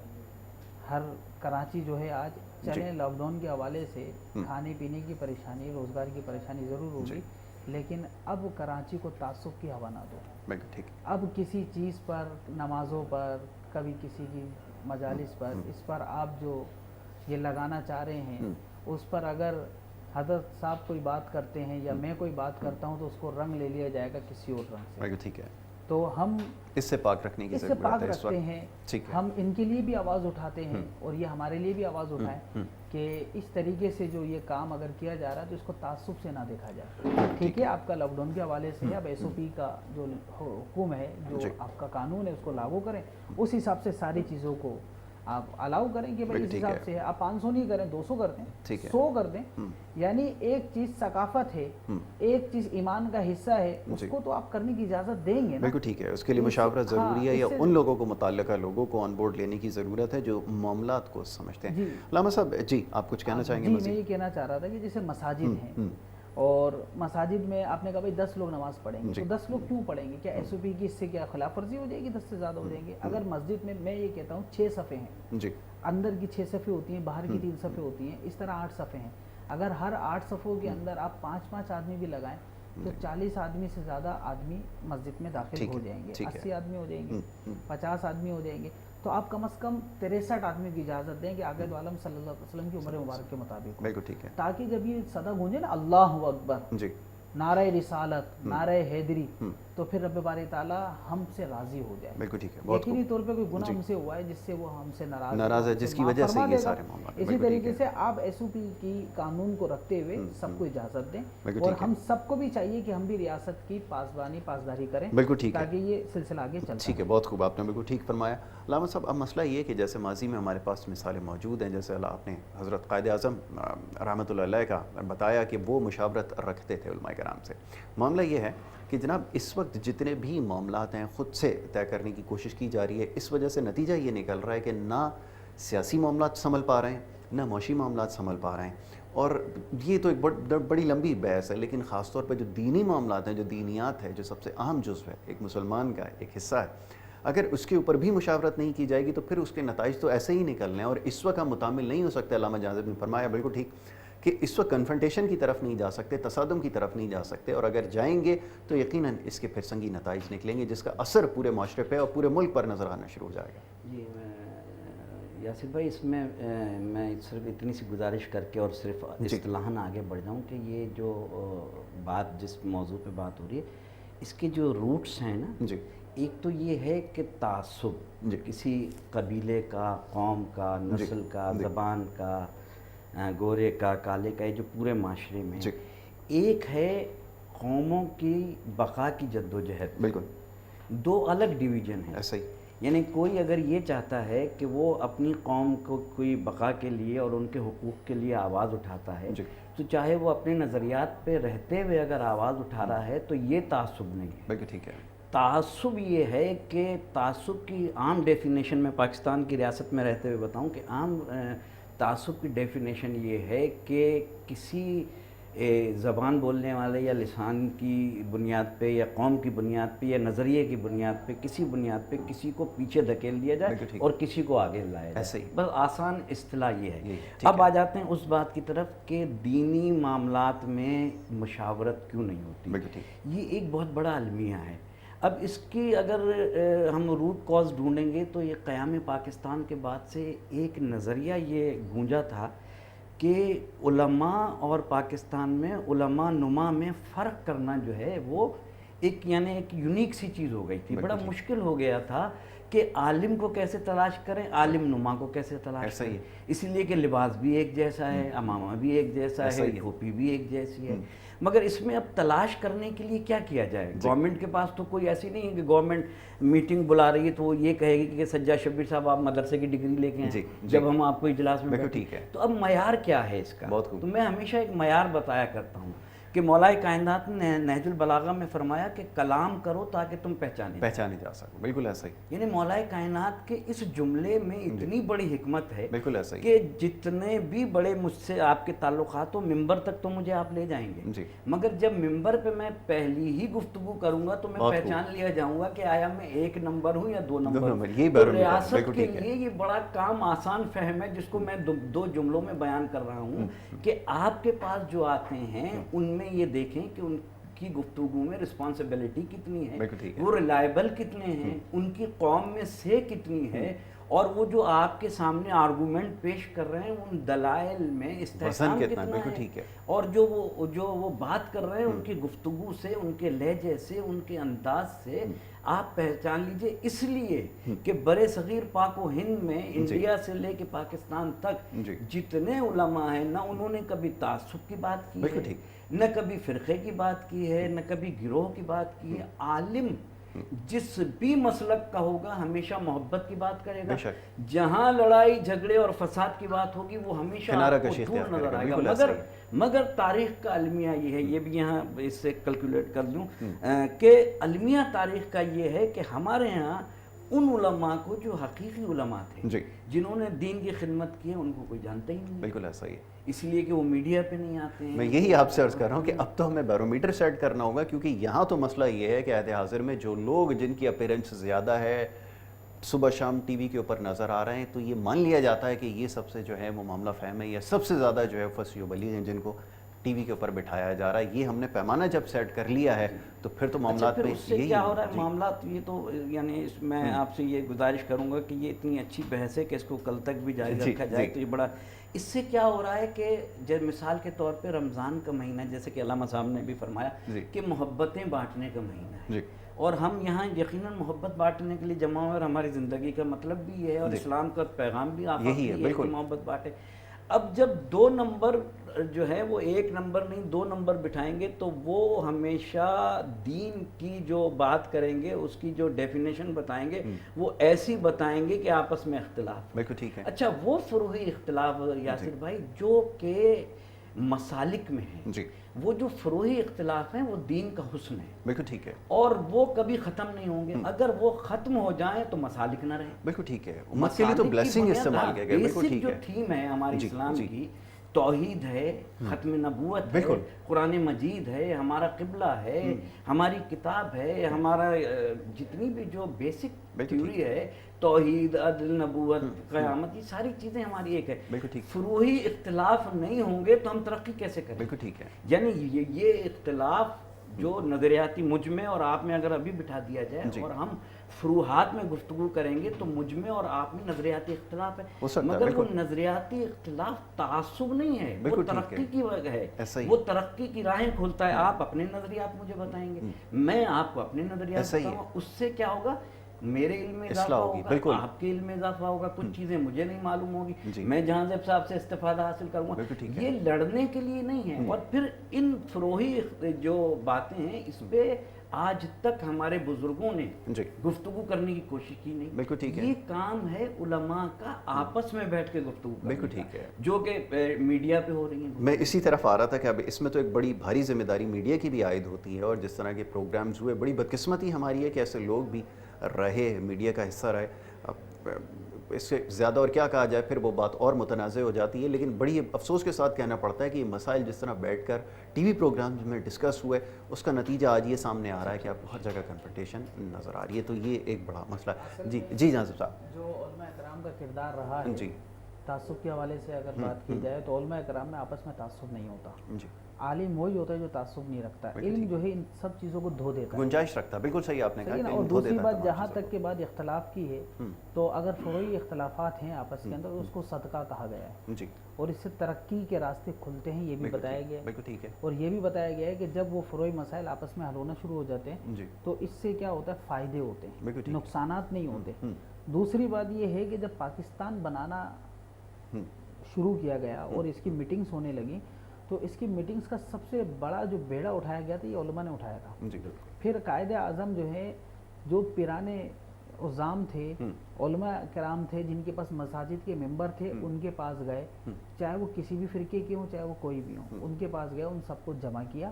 ہر کراچی جو ہے آج چلیں لاک ڈاؤن کے حوالے سے کھانے پینے کی پریشانی، روزگار کی پریشانی ضرور ہوگی، لیکن اب کراچی کو تعصب کی ہوا نہ دو. بالکل ٹھیک ہے. اب کسی چیز پر، نمازوں پر، کبھی کسی کی مجالس پر، اس پر آپ جو یہ لگانا چاہ رہے ہیں، اس پر اگر حضرت صاحب کوئی بات کرتے ہیں یا میں کوئی بات کرتا ہوں تو اس کو رنگ لے لیا جائے گا کسی اور رنگ سے. بالکل ٹھیک ہے. تو ہم اس سے پاک رکھنے کی اس سے ضرورت پاک ہے اس رکھتے وقت. ہیں. ٹھیک ہے. ہم ان کے لیے بھی آواز اٹھاتے ہیں اور یہ ہمارے لیے بھی آواز اٹھائیں کہ اس طریقے سے جو یہ کام اگر کیا جا رہا ہے تو اس کو تعصب سے نہ دیکھا جائے. ٹھیک ہے، آپ کا لاک ڈاؤن کے حوالے سے اب ایس او پی کا جو حکم ہے، جو آپ کا قانون ہے، اس کو لاگو کریں. اس حساب سے ساری چیزوں کو آپ الاؤ کریں کہ بھائی اس حساب سے آپ 500 نہیں کریں، 200 کر دیں، 100 کر دیں. یعنی ایک چیز ثقافت ہے، ایک چیز ایمان کا حصہ ہے، اس کو تو آپ کرنے کی اجازت دیں گے نا. بالکل ٹھیک ہے. اس کے لیے مشاورت ضروری ہے، یا ان لوگوں کو، متعلقہ لوگوں کو آن بورڈ لینے کی ضرورت ہے جو معاملات کو سمجھتے ہیں. علامہ صاحب جی آپ کچھ کہنا چاہیں گے؟ جی میں یہ کہنا چاہ رہا تھا کہ جیسے مساجد ہیں، اور مساجد میں آپ نے کہا بھائی 10 لوگ نماز پڑھیں گے، تو 10 لوگ کیوں پڑھیں گے؟ کیا ایس او پی کی اس سے کیا خلاف ورزی ہو جائے گی؟ 10 سے زیادہ ہو جائیں گے. اگر مسجد میں یہ کہتا ہوں 6 صفیں ہیں، جی اندر کی 6 صفیں ہوتی ہیں، باہر کی 3 صفیں ہوتی ہیں، اس طرح 8 صفیں ہیں. اگر ہر 8 صفوں کے اندر آپ 5 آدمی بھی لگائیں تو 40 آدمی سے زیادہ آدمی مسجد میں داخل ہو جائیں گے. 80 آدمی ہو جائیں گے، 50 آدمی ہو جائیں گے. تو آپ کم از کم 63 آدمی کی اجازت دیں کہ عقائد عالم صلی اللہ علیہ وسلم کی عمر مبارک کے مطابق، بالکل ٹھیک ہے. تاکہ جب یہ صدا گونجے نا اللہ اکبر، جی نعرہ رسالت، نعرہ حیدری، تو پھر رب باری تعالیٰ ہم سے راضی ہو جائے. بالکل ٹھیک ہے. بہت یقینی طور پہ کوئی گناہ ہم سے ہوا ہے جس سے وہ ہم سے ناراض ہے، جس کی وجہ سے یہ سارے معاملات. اسی طریقے سے آپ ایس او پی کی قانون کو رکھتے ہوئے سب کو اجازت دیں، اور ہم سب کو بھی چاہیے کہ ہم بھی ریاست کی پاسداری کریں. بالکل ٹھیک ہے. تاکہ یہ سلسلہ آگے چلتا ٹھیک ہے. بہت خوب، آپ نے بالکل ٹھیک فرمایا. علامہ صاحب اب مسئلہ یہ ہے کہ جیسے ماضی میں ہمارے پاس مثالیں موجود ہیں، جیسے آپ نے حضرت قائد اعظم رحمۃ اللہ علیہ کا بتایا کہ وہ مشاورت رکھتے تھے علماء کرام سے. معاملہ یہ ہے کہ جناب اس وقت جتنے بھی معاملات ہیں خود سے طے کرنے کی کوشش کی جا رہی ہے. اس وجہ سے نتیجہ یہ نکل رہا ہے کہ نہ سیاسی معاملات سنبھل پا رہے ہیں، نہ معاشی معاملات سنبھل پا رہے ہیں. اور یہ تو ایک بڑی لمبی بحث ہے، لیکن خاص طور پہ جو دینی معاملات ہیں، جو دینیات ہے، جو سب سے اہم جزو ہے ایک مسلمان کا، ایک حصہ ہے، اگر اس کے اوپر بھی مشاورت نہیں کی جائے گی تو پھر اس کے نتائج تو ایسے ہی نکلنے ہیں. اور اس وقت ہم متعامل نہیں ہو سکتے. علامہ جاذب نے فرمایا بالکل ٹھیک کہ اس وقت کنفرنٹیشن کی طرف نہیں جا سکتے، تصادم کی طرف نہیں جا سکتے، اور اگر جائیں گے تو یقیناً اس کے پھر سنگی نتائج نکلیں گے جس کا اثر پورے معاشرے پہ اور پورے ملک پر نظر آنا شروع ہو جائے گا. جی یاسر بھائی، اس میں میں صرف اتنی سی گزارش کر کے اور صرف اصطلاحاً آگے بڑھ جاؤں کہ یہ جو بات، جس موضوع پہ بات ہو رہی ہے، اس کے جو روٹس ہیں نا، جی ایک تو یہ ہے کہ تعصب کسی قبیلے کا، قوم کا، نسل کا، زبان کا، گورے کا، کالے کا، یہ جو پورے معاشرے میں ایک ہے قوموں کی بقا کی جدوجہد. بالکل دو الگ ڈویژن ہیں. ایسا ہی. یعنی کوئی اگر یہ چاہتا ہے کہ وہ اپنی قوم کو کوئی بقا کے لیے اور ان کے حقوق کے لیے آواز اٹھاتا ہے، تو چاہے وہ اپنے نظریات پہ رہتے ہوئے اگر آواز اٹھا رہا ہے تو یہ تعصب نہیں ہے. بالکل ٹھیک ہے. تعصب یہ ہے کہ تعصب کی عام ڈیفینیشن میں پاکستان کی ریاست میں رہتے ہوئے بتاؤں کہ عام تعصب کی ڈیفینیشن یہ ہے کہ کسی زبان بولنے والے یا لسان کی بنیاد پہ یا قوم کی بنیاد پہ یا نظریے کی بنیاد پہ، کسی بنیاد پہ کسی کو پیچھے دھکیل دیا جائے اور کسی کو آگے لایا جائے. بس آسان اصطلاح یہ ہے. اب آ جاتے ہیں اس بات کی طرف کہ دینی معاملات میں مشاورت کیوں نہیں ہوتی. یہ ایک بہت بڑا المیہ ہے. اب اس کی اگر ہم روٹ کاز ڈھونڈیں گے تو یہ قیام پاکستان کے بعد سے ایک نظریہ یہ گونجا تھا کہ علماء اور پاکستان میں علماء نما میں فرق کرنا جو ہے وہ ایک یعنی ایک یونیک سی چیز ہو گئی تھی. بالکل بڑا ٹھیک. مشکل ہو گیا تھا کہ عالم کو کیسے تلاش کریں, عالم نما کو کیسے تلاش ایسا ہی کریں, ہے. اس لیے کہ لباس بھی ایک جیسا ہے, امامہ بھی ایک جیسا ایسا ہے, ہی ہے. ٹوپی بھی ایک جیسی ہے, مگر اس میں اب تلاش کرنے کے لیے کیا کیا جائے. گورنمنٹ کے پاس تو کوئی ایسی نہیں ہے کہ گورنمنٹ میٹنگ بلا رہی ہے تو وہ یہ کہے گی کہ سجاد شبیر صاحب آپ مدرسے کی ڈگری لے کے ہیں جب ہم آپ کو اجلاس میں بیٹھیں. ٹھیک ہے. تو اب معیار کیا ہے اس کا؟ تو میں ہمیشہ ایک معیار بتایا کرتا ہوں کہ مولا کائنات نے نہج البلاغہ میں فرمایا کہ کلام کرو تاکہ تم پہچانے جا سکو. بالکل ایسا ہی. یعنی مولا کائنات کے اس جملے میں اتنی بڑی حکمت ہے بالکل ایسا ہی کہ جتنے بھی بڑے مجھ سے آپ کے تعلقات ہو, ممبر تک تو مجھے آپ لے جائیں گے, مگر جب ممبر پہ میں پہلی ہی گفتگو کروں گا تو میں پہچان لیا جاؤں گا کہ آیا میں 1 نمبر ہوں یا 2 نمبر ہوں. تو ریاست کے لیے یہ بڑا کام آسان فہم ہے جس کو میں 2 جملوں میں بیان کر رہا ہوں کہ آپ کے پاس جو آتے ہیں ان میں یہ دیکھیں کہ ان کی گفتگو میں رسپانسبلٹی کتنی ہے, وہ ریلائبل کتنے ہیں, ان کی قوم میں سے کتنی ہے, اور وہ جو آپ کے سامنے آرگومنٹ پیش کر رہے ہیں ان دلائل میں استحکام کتنا ہے, اور جو وہ بات کر رہے ہیں ان کی گفتگو سے, ان کے لہجے سے, ان کے انداز سے آپ پہچان لیجئے. اس لیے کہ برِ صغیر پاک و ہند میں انڈیا سے لے کے پاکستان تک جتنے علماء ہیں نہ انہوں نے کبھی تعصب کی بات کی ہے, نہ کبھی فرقے کی بات کی ہے, نہ کبھی گروہ کی بات کی ہے. عالم جس بھی مسلک کا ہوگا ہمیشہ محبت کی بات کرے گا, جہاں لڑائی جھگڑے اور فساد کی بات ہوگی وہ ہمیشہ آپ کو دور نظر آئے گا. مگر تاریخ کا المیہ یہ ہے, یہ بھی یہاں اس سے کیلکولیٹ کر لوں کہ المیہ تاریخ کا یہ ہے کہ ہمارے ہاں ان علماء کو جو حقیقی علماء تھے جنہوں نے دین کی خدمت کی ہے ان کو کوئی جانتا ہی نہیں. بالکل ایسا ہی ہے. اس لیے کہ وہ میڈیا پہ نہیں آتے ہیں. میں یہی آپ سے عرض کر رہا ہوں کہ اب تو ہمیں بیرومیٹر سیٹ کرنا ہوگا, کیونکہ یہاں تو مسئلہ یہ ہے کہ عہد حاضر میں جو لوگ جن کی اپیرنس زیادہ ہے صبح شام ٹی وی کے اوپر نظر آ رہے ہیں تو یہ مان لیا جاتا ہے کہ یہ سب سے جو ہے وہ معاملہ فہم ہے, یا سب سے زیادہ جو ہے فصیح و بلیغ ہیں جن کو ٹی وی کے اوپر بٹھایا جا رہا ہے. یہ ہم نے پیمانہ جب سیٹ کر لیا ہے تو پھر تو معاملات میں اس سے کیا ہو رہا ہے معاملات, یہ تو یعنی میں آپ سے یہ گزارش کروں گا کہ یہ اتنی اچھی بحث ہے کہ اس کو کل تک بھی جاری رکھا جائے تو یہ بڑا. اس سے کیا ہو رہا ہے کہ جب مثال کے طور پہ رمضان کا مہینہ, جیسے کہ علامہ صاحب نے بھی فرمایا کہ محبتیں بانٹنے کا مہینہ ہے, اور ہم یہاں یقیناً محبت بانٹنے کے لیے جمع ہوئے, اور ہماری زندگی کا مطلب بھی یہ ہے اور اسلام کا پیغام بھی آفاقی ہے کہ محبت بانٹے. اب جب 2 نمبر جو ہے وہ 1 نمبر نہیں 2 نمبر بٹھائیں گے تو وہ ہمیشہ دین کی جو بات کریں گے, اس کی جو ڈیفینیشن بتائیں گے وہ ایسی بتائیں گے کہ آپس میں اختلاف. بالکل ٹھیک ہے. اچھا وہ فروعی اختلاف یاسر بھائی جو کہ مسالک میں ہیں, وہ جو فروعی اختلاف ہیں وہ دین کا حسن ہے. بالکل ٹھیک ہے. اور وہ کبھی ختم نہیں ہوں گے. اگر وہ ختم ہو جائیں تو مسالک نہ رہیں. بالکل ٹھیک ہے. امت کے لیے تو بلیسنگ استعمال کیا گیا. بالکل ٹھیک ہے. جو تھیم ہے ہماری اسلام کی, توحید ہے, ختم نبوت ہے, قرآن مجید ہے, ہمارا قبلہ ہے, ہماری کتاب ہے, ہمارا جتنی بھی جو بیسک تھیوری ہے, توحید, عدل, نبوت, قیامت, یہ ساری چیزیں ہماری ایک ہے. فروعی اختلاف نہیں ہوں گے تو ہم ترقی کیسے کریں. بالکل ٹھیک ہے. یعنی یہ اختلاف جو نظریاتی مجھ میں اور آپ میں اگر ابھی بٹھا دیا جائے اور ہم فروحات میں گفتگو کریں گے تو مجھ میں اور آپ میں نظریاتی اختلاف ہے, مگر وہ نظریاتی اختلاف تعصب نہیں ہے, وہ ترقی کی وجہ ہے, وہ ترقی کی راہیں کھولتا ہے. آپ اپنے نظریات مجھے بتائیں گے, میں آپ کو اپنے نظریات بتاؤں گا, اس سے کیا ہوگا, میرے علم میں اضافہ ہوگا, آپ کے علم میں اضافہ ہوگا, کچھ چیزیں مجھے نہیں معلوم ہوگی, میں جہاں زیب صاحب سے استفادہ حاصل کروں گا. یہ لڑنے کے لیے نہیں ہے. اور پھر ان فروعی جو باتیں ہیں اس پہ آج تک ہمارے بزرگوں نے گفتگو کرنے کی کوشش کی نہیں. بالکل ٹھیک ہے. یہ کام ہے علماء کا آپس میں بیٹھ کے گفتگو کرنا. بالکل ٹھیک ہے. جو کہ میڈیا پہ ہو رہی ہیں. میں اسی طرف آ رہا تھا کہ اب اس میں تو ایک بڑی بھاری ذمہ داری میڈیا کی بھی عائد ہوتی ہے, اور جس طرح کے پروگرامز ہوئے, بڑی بدقسمتی ہماری ہے کہ ایسے لوگ بھی رہے, میڈیا کا حصہ رہے. اب اس سے زیادہ اور کیا کہا جائے, پھر وہ بات اور متنازع ہو جاتی ہے. لیکن بڑی افسوس کے ساتھ کہنا پڑتا ہے کہ یہ مسائل جس طرح بیٹھ کر ٹی وی پروگرامز میں ڈسکس ہوئے, اس کا نتیجہ آج یہ سامنے آ رہا ہے کہ اب ہر جگہ کنفرنٹیشن نظر آ رہی ہے. تو یہ ایک بڑا مسئلہ ہے. جی جہاں صاحب, جو علماء کرام کا کردار رہا ہے تعصب کے حوالے سے اگر بات کی جائے تو علماء کرام میں آپس میں تعصب نہیں ہوتا. عالم وہی ہوتا ہے جو تعصب نہیں رکھتا. علم جو ہے ان سب چیزوں کو دھو دیتا ہے, گنجائش رکھتا ہے. بالکل صحیح آپ نے کہا. اور دوسری بات جہاں تک کہ بات اختلاف کی ہے, تو اگر فروعی اختلافات ہیں آپس کے اندر تو اس کو صدقہ کہا گیا ہے جی, اور اس سے ترقی کے راستے کھلتے ہیں, یہ بھی بتایا گیا ہے. بالکل ٹھیک ہے. اور یہ بھی بتایا گیا ہے کہ جب وہ فروعی مسائل آپس میں حل ہونا شروع ہو جاتے ہیں جی, تو اس سے کیا ہوتا ہے, فائدے ہوتے ہیں, بالکل ٹھیک, نقصانات نہیں ہوتے. دوسری بات یہ ہے کہ جب پاکستان بنانا شروع کیا گیا اور اس کی میٹنگز ہونے لگیں تو اس کی میٹنگز کا سب سے بڑا جو بیڑا اٹھایا گیا تھا یہ علماء نے اٹھایا تھا. جی بالکل. پھر قائد اعظم جو ہے, جو پرانے عظام تھے, علماء کرام تھے جن کے پاس مساجد کے ممبر تھے, ان کے پاس گئے, چاہے وہ کسی بھی فرقے کے ہوں چاہے وہ کوئی بھی ہوں, ان کے پاس گئے, ان سب کو جمع کیا,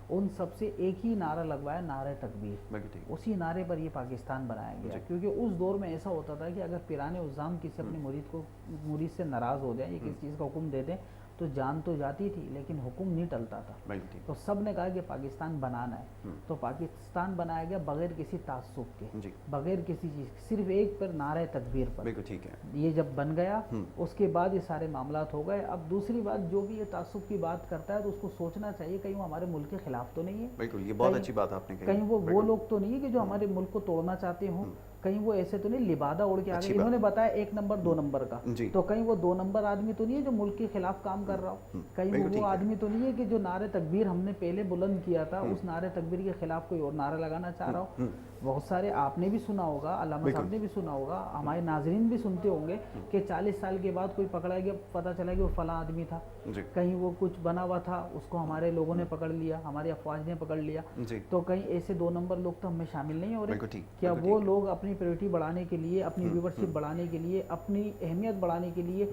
ان سب سے ایک ہی نعرہ لگوایا, نعرہ تکبیر. اسی نعرے پر یہ پاکستان بنایا گیا, کیونکہ اس دور میں ایسا ہوتا تھا کہ اگر پرانے عظام کسی اپنے مرید سے ناراض ہو جائیں یا کسی چیز کا حکم دے دیں تو جان تو جاتی تھی لیکن حکم نہیں ٹلتا تھا. تو سب نے کہا کہ پاکستان بنانا ہے, تو پاکستان بنایا گیا بغیر کسی تعصب کے, بغیر کسی چیز, صرف ایک پر نعرہ تکبیر پر. بالکل ٹھیک ہے. یہ جب بن گیا اس کے بعد یہ سارے معاملات ہو گئے. اب دوسری بات, جو بھی یہ تعصب کی بات کرتا ہے تو اس کو سوچنا چاہیے کہیں وہ ہمارے ملک کے خلاف تو نہیں ہے. بالکل, یہ بہت اچھی بات آپ نے کہی. کہیں وہ لوگ تو نہیں ہے کہ جو ہمارے ملک کو توڑنا چاہتے ہوں, کہیں وہ ایسے تو نہیں لبادہ اڑ کے آگے انہوں نے بتایا 1 نمبر 2 نمبر کا, تو کہیں وہ 2 نمبر آدمی تو نہیں ہے جو ملک کے خلاف کام کر رہا ہو, کہیں وہ آدمی تو نہیں ہے کہ جو نعرہ تکبیر ہم نے پہلے بلند کیا تھا اس نعرہ تکبیر کے خلاف کوئی اور نعرہ لگانا چاہ رہا ہو. بہت سارے آپ نے بھی سنا ہوگا, علامہ صاحب نے بھی سنا ہوگا, ہمارے ناظرین بھی سنتے ہوں گے کہ 40 سال کے بعد کوئی پکڑا گیا, پتہ چلا کہ وہ فلاں آدمی تھا, کہیں وہ کچھ بنا ہوا تھا, اس کو ہمارے لوگوں نے پکڑ لیا, ہماری افواج نے پکڑ لیا, تو کہیں ایسے 2 نمبر لوگ تو ہم میں شامل نہیں ہو رہے. کیا وہ لوگ اپنی پریورٹی بڑھانے کے لیے, اپنی ویورشپ بڑھانے کے لیے, اپنی اہمیت بڑھانے کے لیے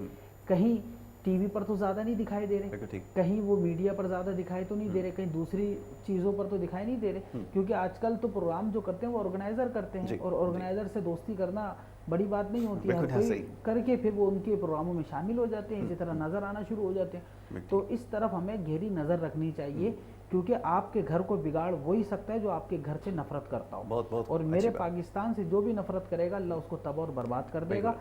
کہیں ٹی وی پر تو زیادہ نہیں دکھائی دے رہے, کہیں وہ میڈیا پر زیادہ دکھائی تو نہیں دے رہے, کہیں دوسری چیزوں پر تو دکھائی نہیں دے رہے, کیونکہ آج کل تو پروگرام جو کرتے ہیں وہ آرگنائزر کرتے ہیں, اور آرگنائزر سے دوستی کرنا بڑی بات نہیں ہوتی ہے, ہر کوئی کر کے پھر وہ ان کے پروگراموں میں شامل ہو جاتے ہیں, اسی طرح نظر آنا شروع ہو جاتے ہیں. تو اس طرف ہمیں گہری نظر رکھنی چاہیے, کیونکہ آپ کے گھر کو بگاڑ وہی سکتا ہے جو آپ کے گھر سے نفرت کرتا ہو, اور میرے پاکستان سے جو بھی نفرت کرے گا اللہ اس کو تباہ اور برباد کر دے گا,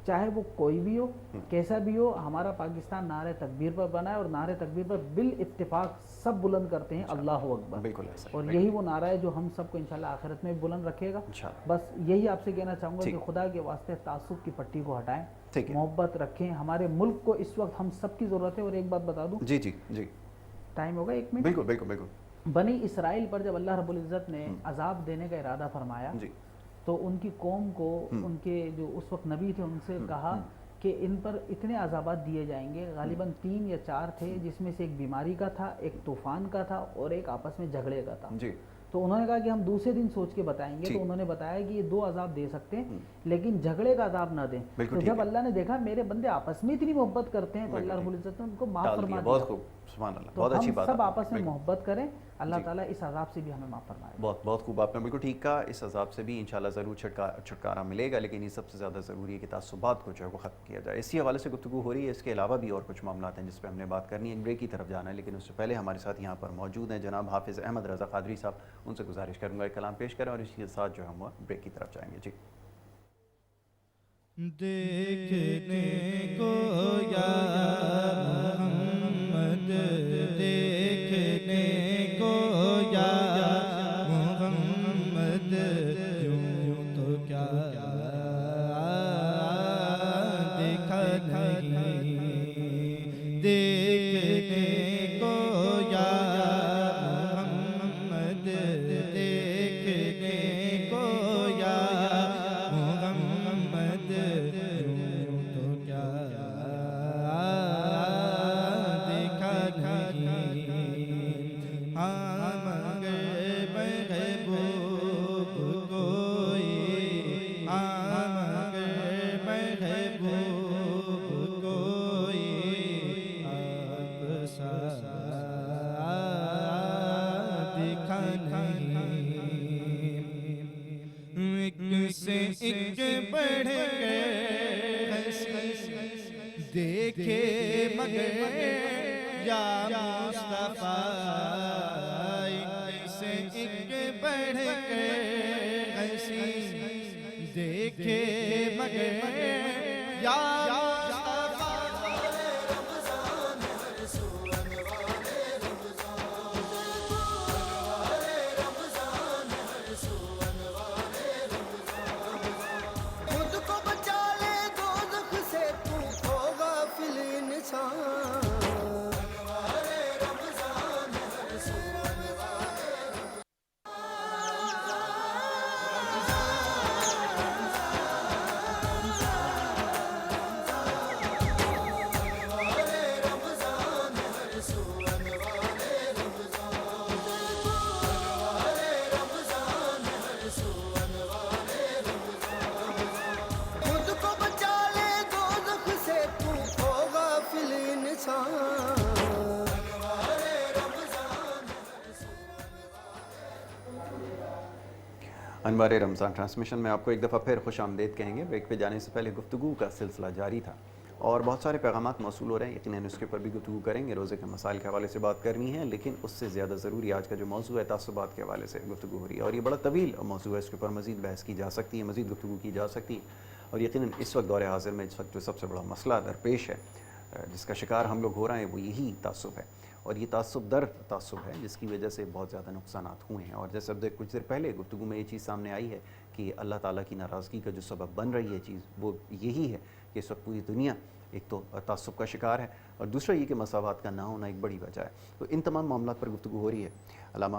چاہے وہ کوئی بھی ہو, کیسا بھی ہو. ہمارا پاکستان نعرہ تکبیر پر بنا ہے, اور نعرہ تکبیر پر بالاتفاق سب بلند کرتے ہیں اللہ اکبر, اور یہی وہ نعرہ ہے جو ہم سب کو انشاءاللہ آخرت میں بلند رکھے گا. بس یہی آپ سے کہنا چاہوں گا کہ خدا کے واسطے تعصب کی پٹی کو ہٹائیں, محبت رکھیں, ہمارے ملک کو اس وقت ہم سب کی ضرورت ہے. اور ایک بات بتا دوں, جی جی جی, ٹائم ہوگا 1 منٹ. بالکل بالکل بالکل. بنی اسرائیل پر جب اللہ رب العزت نے عذاب دینے کا ارادہ فرمایا تو ان کی قوم کو, ان کے جو اس وقت نبی تھے, ان سے کہا کہ ان پر اتنے عذابات دیے جائیں گے, غالباً 3 یا 4 تھے, جس میں سے ایک بیماری کا تھا, ایک طوفان کا تھا, اور ایک آپس میں جھگڑے کا تھا. تو انہوں نے کہا کہ ہم دوسرے دن سوچ کے بتائیں گے. تو انہوں نے بتایا کہ یہ 2 عذاب دے سکتے ہیں لیکن جھگڑے کا عذاب نہ دیں. تو جب اللہ نے دیکھا میرے بندے آپس میں اتنی محبت کرتے ہیں تو اللہ رب العزت نے ان کو معاف فرما دیا. بہت خوب, سبحان اللہ, بہت اچھی بات. سب آپس میں محبت کریں, اللہ تعالیٰ اس عذاب سے بھی ہمیں معاف فرمائے. بہت بہت خوب, آپ نے بالکل ٹھیک کہا. اس عذاب سے بھی انشاءاللہ ضرور چھٹکارا ملے گا, لیکن یہ سب سے زیادہ ضروری ہے کہ تعصبات کو جو ہے وہ ختم کیا جائے. اسی حوالے سے گفتگو ہو رہی ہے. اس کے علاوہ بھی اور کچھ معاملات ہیں جس پہ ہم نے بات کرنی ہے. بریک کی طرف جانا ہے, لیکن اس سے پہلے ہمارے ساتھ یہاں پر موجود ہیں جناب حافظ احمد رضا قادری صاحب. ان سے گزارش کروں گا ایک کلام پیش کریں اور اس کے ساتھ جو ہم وہ بریک کی طرف جائیں گے. جی. دیکھنے کو یا محمد, دیکھنے کو یا محمد, یوں تو کیا دیکھا نہیں, دیکھنے کو یا محمد, دیکھنے کو یا محمد, یوں تو کیا دیکھا نہیں. ہاں مگر محبوب کوئی, ہاں مگر محبوب کوئی آپ سا دیکھا نہیں. ایک سے ایک بڑھ کے دیکھے مگر یا مصطفیٰ, ایک سے ایک بڑھ کے دیکھے مگر یا انوار رمضان ٹرانسمیشن میں آپ کو ایک دفعہ پھر خوش آمدید کہیں گے. بریک پہ جانے سے پہلے گفتگو کا سلسلہ جاری تھا اور بہت سارے پیغامات موصول ہو رہے ہیں. یقیناً اس کے اوپر بھی گفتگو کریں گے, روزے کے مسائل کے حوالے سے بات کرنی ہے, لیکن اس سے زیادہ ضروری آج کا جو موضوع ہے تعصبات کے حوالے سے گفتگو ہو رہی ہے اور یہ بڑا طویل موضوع ہے. اس کے اوپر مزید بحث کی جا سکتی ہے, مزید گفتگو کی جا سکتی ہے اور یقیناً اس وقت دور حاضر میں اس وقت جو سب سے بڑا مسئلہ درپیش ہے, جس کا شکار ہم لوگ ہو رہے ہیں, وہ یہی تعصب ہے. اور یہ تعصب در تعصب ہے جس کی وجہ سے بہت زیادہ نقصانات ہوئے ہیں. اور جیسے اب کچھ دیر پہلے گفتگو میں یہ چیز سامنے آئی ہے کہ اللہ تعالیٰ کی ناراضگی کا جو سبب بن رہی ہے چیز, وہ یہی ہے کہ اس وقت پوری دنیا ایک تو تعصب کا شکار ہے اور دوسرا یہ کہ مساوات کا نہ ہونا ایک بڑی وجہ ہے. تو ان تمام معاملات پر گفتگو ہو رہی ہے. علامہ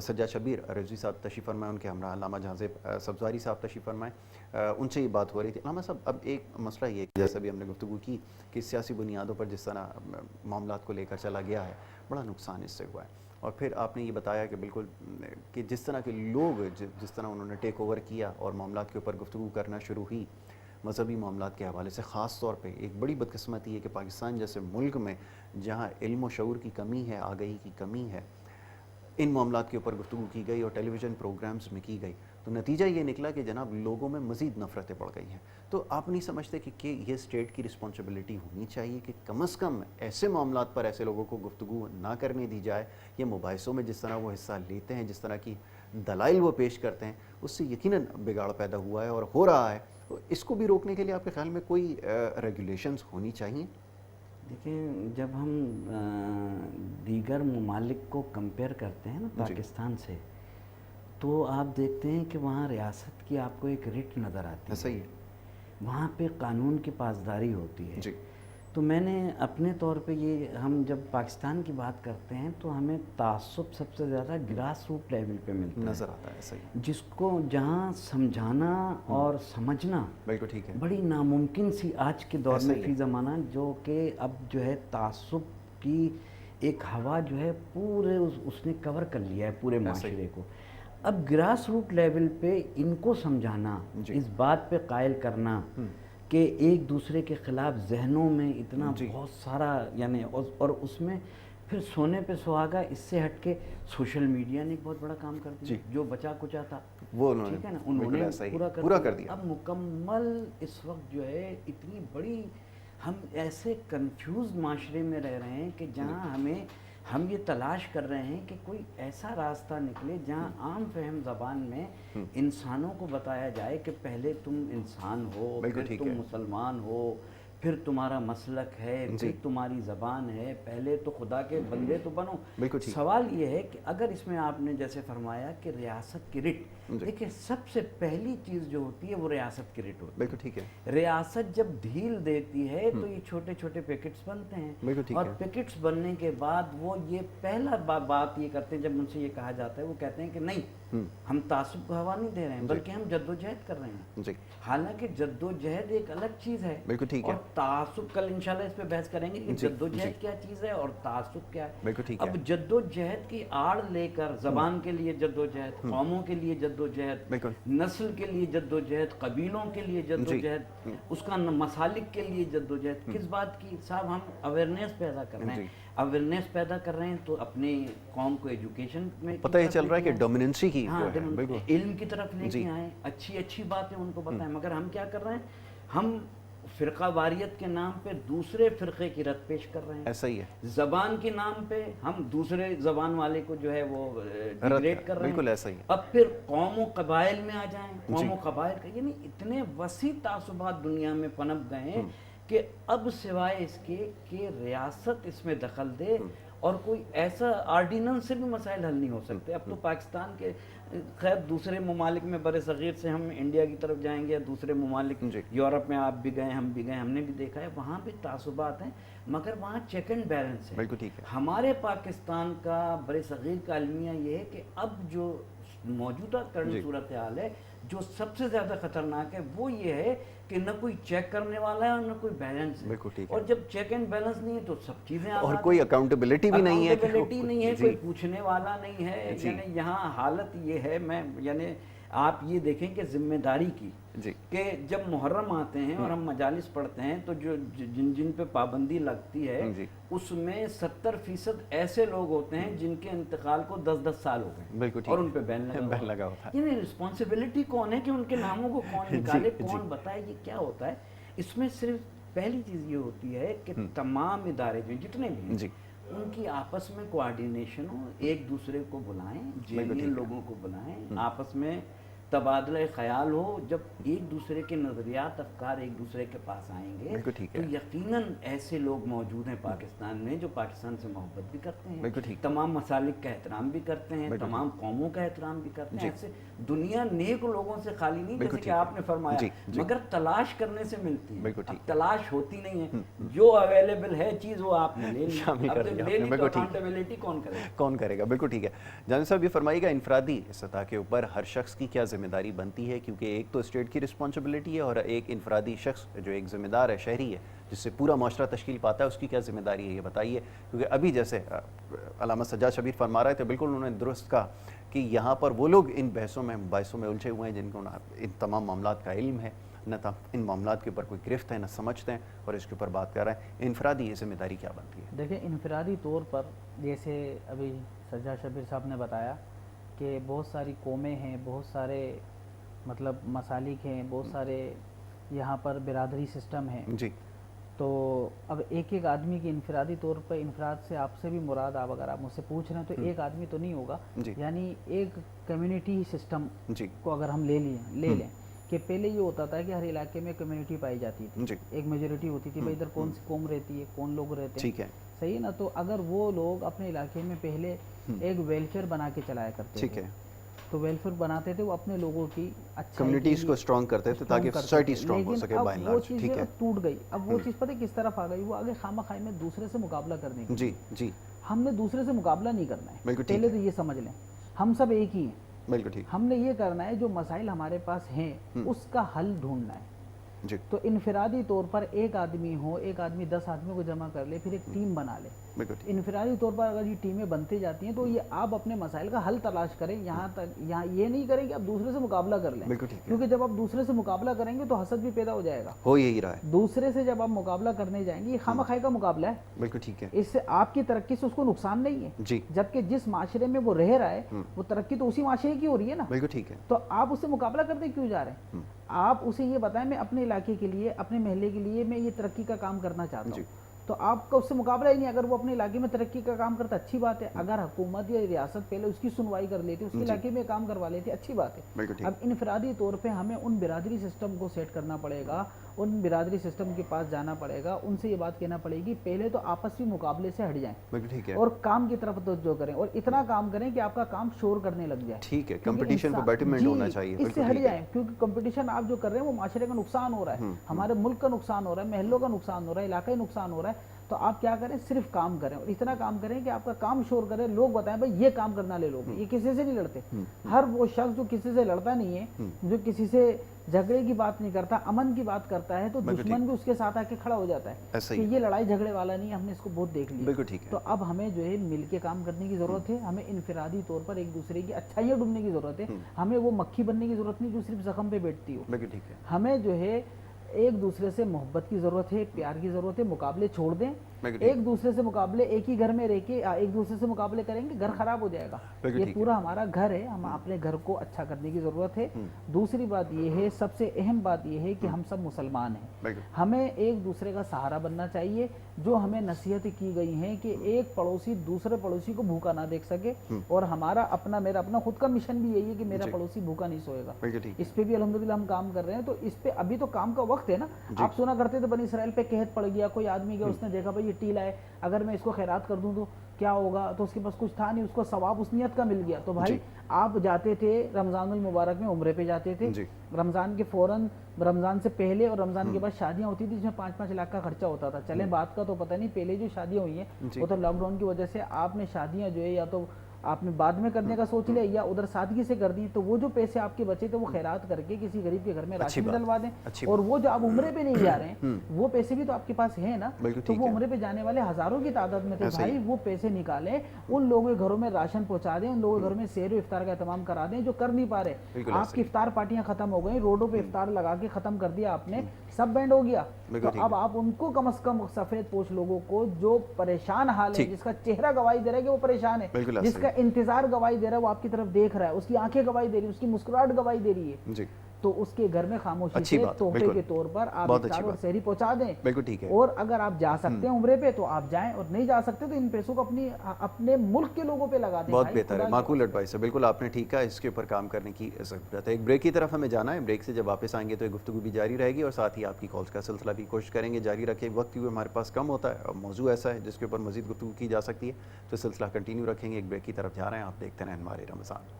سجاد شبیر رضوی صاحب تشریف فرمائیں, ان کے ہمراہ علامہ جہانزیب سبزواری صاحب تشریف فرمائیں. ان سے یہ بات ہو رہی تھی. علامہ صاحب, اب ایک مسئلہ یہ ہے جیسا بھی ہم نے گفتگو کی کہ سیاسی بنیادوں پر جس طرح معاملات کو لے کر چلا گیا ہے, بڑا نقصان اس سے ہوا ہے. اور پھر آپ نے یہ بتایا کہ بالکل کہ جس طرح کے لوگ جس طرح انہوں نے ٹیک اوور کیا اور معاملات کے اوپر گفتگو کرنا شروع ہوئی مذہبی معاملات کے حوالے سے, خاص طور پہ ایک بڑی بدقسمتی ہے کہ پاکستان جیسے ملک میں جہاں علم و شعور کی کمی ہے, آگہی کی کمی ہے, ان معاملات کے اوپر گفتگو کی گئی اور ٹیلی ویژن پروگرامز میں کی گئی تو نتیجہ یہ نکلا کہ جناب لوگوں میں مزید نفرتیں بڑھ گئی ہیں. تو آپ نہیں سمجھتے کہ یہ اسٹیٹ کی رسپانسبلٹی ہونی چاہیے کہ کم از کم ایسے معاملات پر ایسے لوگوں کو گفتگو نہ کرنے دی جائے؟ یہ مباحثوں میں جس طرح وہ حصہ لیتے ہیں, جس طرح کی دلائل وہ پیش کرتے ہیں, اس سے یقیناً بگاڑ پیدا ہوا ہے اور ہو رہا ہے. تو اس کو بھی روکنے کے لیے آپ کے خیال میں کوئی ریگولیشنز ہونی چاہیے؟ دیکھیں, جب ہم دیگر ممالک کو کمپیئر کرتے ہیں نا پاکستان سے, تو آپ دیکھتے ہیں کہ وہاں ریاست کی آپ کو ایک رٹ نظر آتی ہے. صحیح ہے. وہاں پہ قانون کی پاسداری ہوتی ہے. جی. تو میں نے اپنے طور پہ یہ, ہم جب پاکستان کی بات کرتے ہیں تو ہمیں تعصب سب سے زیادہ گراس روٹ لیول پہ ملتا نظر آتا ہے. صحیح. جس کو جہاں سمجھانا اور سمجھنا بالکل ٹھیک ہے, بڑی ناممکن سی آج کے دور میں فی زمانہ, جو کہ اب جو ہے تعصب کی ایک ہوا جو ہے پورے اس نے کور کر لیا ہے پورے معاشرے کو. اب گراس روٹ لیول پہ ان کو سمجھانا, اس بات پہ قائل کرنا کہ ایک دوسرے کے خلاف ذہنوں میں اتنا بہت سارا, یعنی اور اس میں پھر سونے پہ سہاگا, اس سے ہٹ کے سوشل میڈیا نے ایک بہت بڑا کام کر دیا. جو بچا کچا تھا وہ ٹھیک ہے نا, انہوں نے پورا کر دیا. اب مکمل اس وقت جو ہے اتنی بڑی, ہم ایسے کنفیوز معاشرے میں رہ رہے ہیں کہ جہاں ہم یہ تلاش کر رہے ہیں کہ کوئی ایسا راستہ نکلے جہاں عام فہم زبان میں انسانوں کو بتایا جائے کہ پہلے تم انسان ہو, پھر تم مسلمان ہو, پھر تمہارا مسلک ہے, پھر تمہاری زبان ہے, پہلے تو خدا کے بندے تو بنو. سوال یہ ہے کہ اگر اس میں آپ نے جیسے فرمایا کہ ریاست کی رٹ, دیکھیں سب سے پہلی چیز جو ہوتی ہے وہ ریاست کی رٹ ہوتی ہے. بالکل ٹھیک ہے. ریاست جب ڈھیل دیتی ہے تو یہ چھوٹے چھوٹے پیکٹس بنتے ہیں, اور پیکٹس بننے کے بعد وہ یہ پہلا بات یہ کرتے ہیں, جب ان سے یہ کہا جاتا ہے وہ کہتے ہیں کہ نہیں, ہم تعصب کو ہوا نہیں دے رہے ہیں بلکہ ہم جدوجہد کر رہے ہیں. حالانکہ جدوجہد ایک الگ چیز ہے, اور تعصب, کل انشاءاللہ اس پہ بحث کریں گے کہ جدوجہد کیا چیز ہے اور تعصب کیا ہے. اب جدوجہد کی آڑ لے کر زبان کے لیے جدوجہد, قوموں کے لیے جدوجہد, نسل کے لیے جدوجہد, قبیلوں کے لیے جدوجہد, اس کا مسالک کے لیے جدوجہد, کس بات کی صاحب؟ ہم اویئرنیس پیدا کر رہے ہیں. اویئرنیس پیدا کر رہے ہیں تو اپنے قوم کو ایجوکیشن میں پتہ یہ چل رہا ہے کہ ڈومیننسی کی علم کی طرف لے کے آئیں, اچھی باتیں ان کو بتائیں. مگر ہم کیا کر رہے ہیں, ہم فرقہ واریت کے نام پہ دوسرے فرقے کی رد پیش کر رہے ہیں. ایسا ہی ہے. زبان کے نام پہ ہم دوسرے زبان والے کو جو ہے وہ ڈیگریڈ کر رہے ہیں. بالکل ایسا ہی ہے. اب پھر قوم و قبائل میں آ جائیں, قوم و قبائل کا, یعنی اتنے وسیع تعصبات دنیا میں پنپ گئے ہیں کہ اب سوائے اس کے کہ ریاست اس میں دخل دے اور کوئی ایسا آرڈیننس سے بھی مسائل حل نہیں ہو سکتے. اب تو پاکستان کے, خیر دوسرے ممالک میں بر صغیر سے ہم انڈیا کی طرف جائیں گے, دوسرے ممالک یورپ میں آپ بھی گئے, ہم بھی گئے, ہم نے بھی دیکھا ہے وہاں بھی تعصبات ہیں, مگر وہاں چیک اینڈ بیلنس ہے. ہمارے پاکستان کا بر صغیر کا المیہ یہ ہے کہ اب جو موجودہ کرنٹ صورتحال ہے, جو سب سے زیادہ خطرناک ہے وہ یہ ہے کہ نہ کوئی چیک کرنے والا ہے اور نہ کوئی بیلنس ہے. بالکل ٹھیک ہے. اور جب چیک اینڈ بیلنس نہیں ہے تو سب چیزیں اور کوئی اکاؤنٹیبلٹی بھی نہیں ہے, اکاؤنٹیبلٹی نہیں ہے, کوئی پوچھنے والا نہیں ہے. یعنی یہاں حالت یہ ہے, میں یعنی آپ یہ دیکھیں کہ ذمہ داری کی کہ جب محرم آتے ہیں اور ہم مجالس پڑھتے ہیں تو جو جن پہ پابندی لگتی ہے اس میں 70% ایسے لوگ ہوتے ہیں جن کے انتقال کو 10 سال ہو گئے اور ان پہ بین لگا ہوتا ہے. یعنی رسپانسبلٹی کون ہے کہ ان کے ناموں کو کون نکالے, کون بتائے یہ کیا ہوتا ہے. اس میں صرف پہلی چیز یہ ہوتی ہے کہ تمام ادارے جو جتنے بھی ہیں ان کی آپس میں کوآرڈینیشن ہو, ایک دوسرے کو بلائیں, جینیئن لوگوں کو بلائیں, آپس میں تبادلہ خیال ہو. جب ایک دوسرے کے نظریات افکار ایک دوسرے کے پاس آئیں گے تو یقیناً ایسے لوگ موجود ہیں پاکستان میں جو پاکستان سے محبت بھی کرتے ہیں, تمام مسالک کا احترام بھی کرتے ہیں, تمام قوموں کا احترام بھی کرتے ہیں. ایسے دنیا نیک لوگوں سے خالی نہیں, جیسے کہ آپ نے فرمایا, مگر تلاش کرنے سے ملتی ہے. اب تلاش ہوتی نہیں ہے, جو اویلیبل ہے چیز وہ آپ نے لے لی, اب جب لے لی تو اکاؤنٹیبلٹی کون کرے گا. بالکل ٹھیک ہے. جانب صاحب یہ فرمائیے گا انفرادی سطح کے اوپر ہر شخص کی کیا ذمہ داری بنتی ہے, کیونکہ ایک تو اسٹیٹ کی رسپانسبلٹی ہے اور ایک انفرادی شخص جو ایک ذمہ دار ہے, شہری ہے, جس سے پورا معاشرہ تشکیل پاتا ہے, اس کی کیا ذمہ داری ہے یہ بتائیے. کیونکہ ابھی جیسے علامہ سجاد شبیر فرما رہے تھے, بالکل انہوں نے درست کہا کہ یہاں پر وہ لوگ ان بحثوں میں مباحثوں میں الجھے ہوئے ہیں جن کو ان تمام معاملات کا علم ہے, نہ ان معاملات کے اوپر کوئی گرفت ہے, نہ سمجھتے ہیں اور اس کے اوپر بات کر رہے ہیں. انفرادی یہ ذمہ داری کیا بنتی ہے؟ دیکھیں انفرادی طور پر جیسے ابھی سجاد شبیر صاحب نے بتایا کہ بہت ساری قومیں ہیں, بہت سارے مطلب مسالک ہیں, بہت سارے یہاں پر برادری سسٹم ہیں. تو اب ایک ایک آدمی کی انفرادی طور پر, انفراد سے آپ سے بھی مراد, آپ اگر آپ مجھ سے پوچھ رہے ہیں تو ایک آدمی تو نہیں ہوگا, یعنی ایک کمیونٹی سسٹم کو اگر ہم لے لیں کہ پہلے یہ ہوتا تھا کہ ہر علاقے میں کمیونٹی پائی جاتی تھی, ایک میجورٹی ہوتی تھی, بھائی ادھر کون سی قوم رہتی ہے, کون لوگ رہتے ہیں, صحیح ہے نا. تو اگر وہ لوگ اپنے علاقے میں پہلے ایک ویلفیئر بنا کے چلایا کرتے تھے, تو ویلفیئر بناتے تھے, وہ اپنے لوگوں کی کمیونٹیز کو اسٹرانگ کرتے تھے تاکہ سوسائٹی اسٹرانگ ہو سکے. اب وہ چیز ٹوٹ گئی. اب وہ چیز پتہ کس طرف آ گئی, وہ آگے خواہ مخواہ میں دوسرے سے مقابلہ کرنے کی. ہم نے دوسرے سے مقابلہ نہیں کرنا ہے, پہلے تو یہ سمجھ لیں, ہم سب ایک ہی ہیں. ہم نے یہ کرنا ہے جو مسائل ہمارے پاس ہیں اس کا حل ڈھونڈنا ہے. تو انفرادی طور پر ایک آدمی ہو, ایک آدمی 10 آدمیوں کو جمع کر لے, پھر ایک ٹیم بنا لے. انفرادی طور پر اگر یہ ٹیمیں بنتی جاتی ہیں تو یہ آپ اپنے مسائل کا حل تلاش کریں, یہاں یہ نہیں کریں کہ آپ دوسرے سے مقابلہ کر لیں, کیونکہ جب آپ دوسرے سے مقابلہ کریں گے تو حسد بھی پیدا ہو جائے گا. ہو یہی رہا ہے, دوسرے سے جب آپ مقابلہ کرنے جائیں گے, یہ خواہ مخواہ کا مقابلہ ہے. بالکل ٹھیک ہے. اس سے آپ کی ترقی سے اس کو نقصان نہیں ہے, جبکہ جس معاشرے میں وہ رہ رہا ہے وہ ترقی تو اسی معاشرے کی ہو رہی ہے نا. بالکل ٹھیک ہے. تو آپ اس سے مقابلہ کرتے کیوں جا رہے ہیں؟ آپ اسے یہ بتائیں میں اپنے علاقے کے لیے, اپنے محلے کے لیے میں یہ ترقی کا کام کرنا چاہتا ہوں, تو آپ کا اس سے مقابلہ ہی نہیں. اگر وہ اپنے علاقے میں ترقی کا کام کرتا اچھی بات ہے, اگر حکومت یا ریاست پہلے اس کی سنوائی کر لیتی, اس کے علاقے میں کام کروا لیتی, اچھی بات ہے. اب انفرادی طور پہ ہمیں ان برادری سسٹم کو سیٹ کرنا پڑے گا, ان برادری سسٹم کے پاس جانا پڑے گا, ان سے یہ بات کہنا پڑے گی پہلے تو آپسی مقابلے سے ہٹ جائیں اور کام کی طرف توجہ کریں, اور اتنا کام کریں کہ آپ کا کام شور کرنے لگ جائے. ٹھیک ہے, کمپٹیشن کو بیٹرمنٹ ہونا چاہیے, اس سے ہٹ جائیں, کیونکہ کمپٹیشن آپ جو کر رہے ہیں وہ معاشرے کا نقصان ہو رہا ہے, ہمارے ملک کا نقصان ہو رہا ہے, محلوں کا نقصان ہو رہا ہے, علاقائی نقصان ہو رہا ہے. تو آپ کیا کریں, صرف کام کریں, اور اتنا کام کریں کہ آپ کا کام شور کریں, لوگ بتائیں بھائی یہ کام کرنا لے لوگ. یہ کسی سے نہیں لڑتے. ہر وہ شخص جو کسی سے لڑتا نہیں ہے, جو کسی سے جھگڑے کی بات نہیں کرتا, امن کی بات کرتا ہے, تو دشمن بھی اس کے ساتھ آ کے کھڑا ہو جاتا ہے کہ یہ لڑائی جھگڑے والا نہیں ہے, ہم نے اس کو بہت دیکھ لیا. تو اب ہمیں جو ہے مل کے کام کرنے کی ضرورت ہے, ہمیں انفرادی طور پر ایک دوسرے کی اچھائیاں ڈھونڈنے کی ضرورت ہے. ہمیں وہ مکھی بننے کی ضرورت نہیں جو صرف زخم پہ بیٹھتی ہو. ہمیں جو ہے ایک دوسرے سے محبت کی ضرورت ہے, پیار کی ضرورت ہے. مقابلے چھوڑ دیں, ایک دوسرے سے مقابلے, ایک ہی گھر میں رہ کے ایک دوسرے سے مقابلے کریں گے, گھر خراب ہو جائے گا. یہ پورا ہمارا گھر ہے, ہم اپنے گھر کو اچھا کرنے کی ضرورت ہے. دوسری بات یہ ہے, سب سے اہم بات یہ ہے کہ ہم سب مسلمان ہیں, ہمیں ایک دوسرے کا سہارا بننا چاہیے. جو ہمیں نصیحت کی گئی ہیں کہ ایک پڑوسی دوسرے پڑوسی کو بھوکا نہ دیکھ سکے, اور ہمارا اپنا, میرا اپنا خود کا مشن بھی یہی ہے کہ میرا پڑوسی بھوکا نہیں سوئے گا. اس پہ بھی الحمدللہ ہم کام کر رہے ہیں. تو اس پہ ابھی تو کام کا وقت ہے نا. آپ سنا کرتے تھے بنی اسرائیل پہ قحط پڑ گیا, کوئی آدمی گیا, اس نے دیکھا بھائی یہ ٹیلا ہے, اگر میں اس کو خیرات کر دوں تو کیا ہوگا, تو اس کے پاس کچھ تھا نہیں, اس کو ثواب اس نیت کا مل گیا. تو بھائی آپ جاتے تھے رمضان المبارک میں عمرے پہ جاتے تھے, رمضان کے فوراً, رمضان سے پہلے اور رمضان کے بعد شادیاں ہوتی تھی جس میں 5-5 لاکھ کا خرچہ ہوتا تھا. چلیں بات کا تو پتہ نہیں, پہلے جو شادیاں ہوئی ہیں وہ تو لاک ڈاؤن کی وجہ سے آپ نے شادیاں جو ہے یا تو آپ نے بعد میں کرنے کا سوچ لیا یا ادھر سادگی سے کر دی تو وہ جو پیسے آپ کے بچے تھے وہ خیرات کر کے کسی غریب کے گھر میں راشن ڈلوا دیں. اور وہ جو آپ عمرے پہ نہیں جا رہے ہیں وہ پیسے بھی تو آپ کے پاس ہیں نا, تو وہ عمرے پہ جانے والے ہزاروں کی تعداد میں تھے بھائی, وہ پیسے نکالیں ان لوگوں کے گھروں میں راشن پہنچا دیں, ان لوگوں کے گھروں میں سحر و افطار کا اہتمام کرا دیں جو کر نہیں پا رہے. آپ کی افطار پارٹیاں ختم ہو گئی, روڈوں پہ افطار لگا کے ختم کر دیا آپ نے, سب بینڈ ہو گیا. تو اب آپ ان کو کم از کم سفید پوش لوگوں کو جو پریشان حال ہے, جس کا چہرہ گواہی دے رہا ہے کہ وہ پریشان ہے, جس کا انتظار گواہی دے رہا ہے, وہ آپ کی طرف دیکھ رہا ہے, اس کی آنکھیں گواہی دے رہی ہیں, اس کی مسکراہٹ گواہی دے رہی ہے, تو اس کے گھر میں خاموشی سے تحفے کے طور پر آپ افطار اور سحری پہنچا دیں. بالکل ٹھیک ہے. اور اگر آپ جا سکتے ہیں عمرے پہ تو آپ جائیں, اور نہیں جا سکتے تو ان پیسوں کو اپنے ملک کے لوگوں پہ لگا دیں. بہت بہتر ہے, معقول ایڈوائس ہے, بالکل آپ نے ٹھیک کہا, اس کے اوپر کام کرنے کی ضرورت ہے. ایک بریک کی طرف ہمیں جانا ہے, بریک سے جب واپس آئیں گے تو یہ گفتگو بھی جاری رہے گی اور ساتھ ہی آپ کی کالز کا سلسلہ بھی کوشش کریں گے جاری رکھیں. وقت بھی ہمارے پاس کم ہوتا ہے اور موضوع ایسا ہے جس کے اوپر مزید گفتگو کی جا سکتی ہے, تو سلسلہ کنٹینیو رکھیں گے. ایک بریک کی طرف جا رہے ہیں, آپ دیکھتے رہیں انوار رمضان.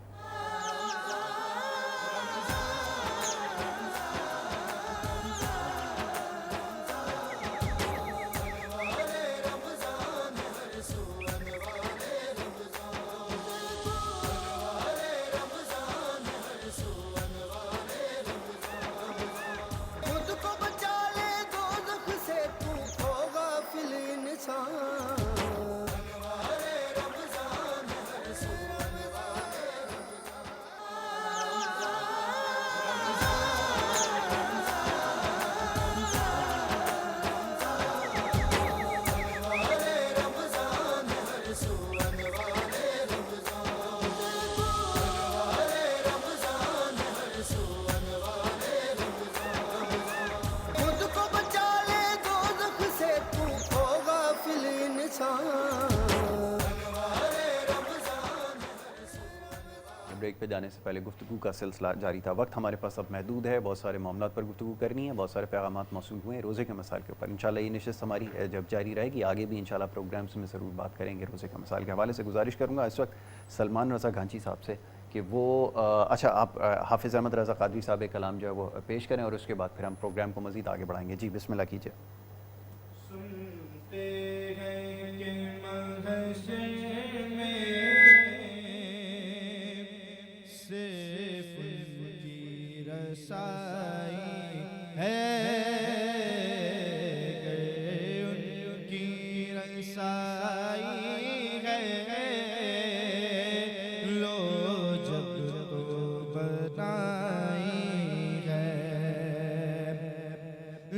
بریک پہ جانے سے پہلے گفتگو کا سلسلہ جاری تھا. وقت ہمارے پاس اب محدود ہے, بہت سارے معاملات پر گفتگو کرنی ہے, بہت سارے پیغامات موصول ہوئے ہیں روزے کے مسائل کے اوپر. انشاءاللہ یہ نشست ہماری جب جاری رہے گی, آگے بھی انشاءاللہ پروگرامز میں ضرور بات کریں گے روزے کے مسائل کے حوالے سے. گزارش کروں گا اس وقت سلمان رضا گھانچی صاحب سے کہ وہ اچھا آپ حافظ احمد رضا قادری صاحب ایک کلام جو ہے وہ پیش کریں اور اس کے بعد پھر ہم پروگرام کو مزید آگے بڑھائیں گے. جی بسم اللہ کیجیے.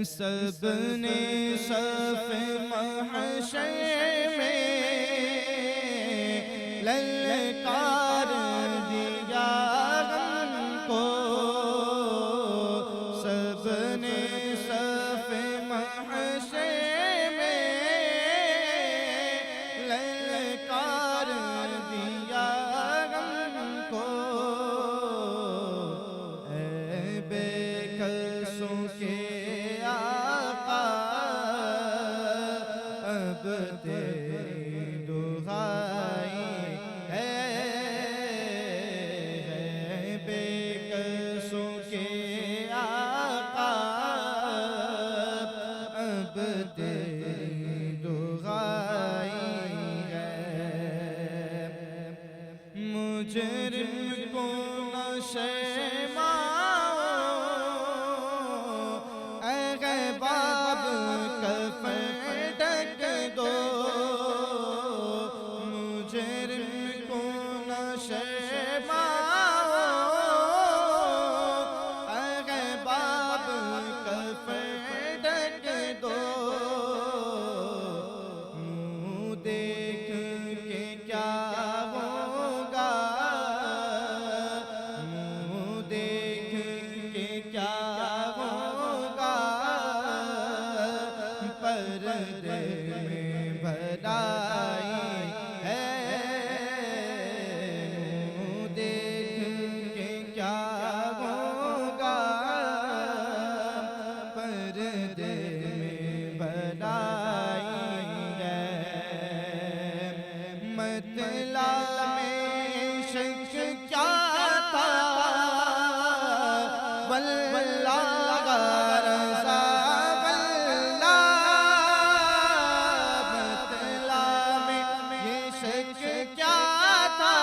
سب نے صف محشر میں للکار دیا غم کو, سب نے صف محشر میں للکار دیا غم کو. اے بے کسوں کے تیری دعائی ہے, بے کسوں کے آقا اب تیری دعائی ہے. مجرم کو نہ شرماؤ, اے باب کفن کیا تھا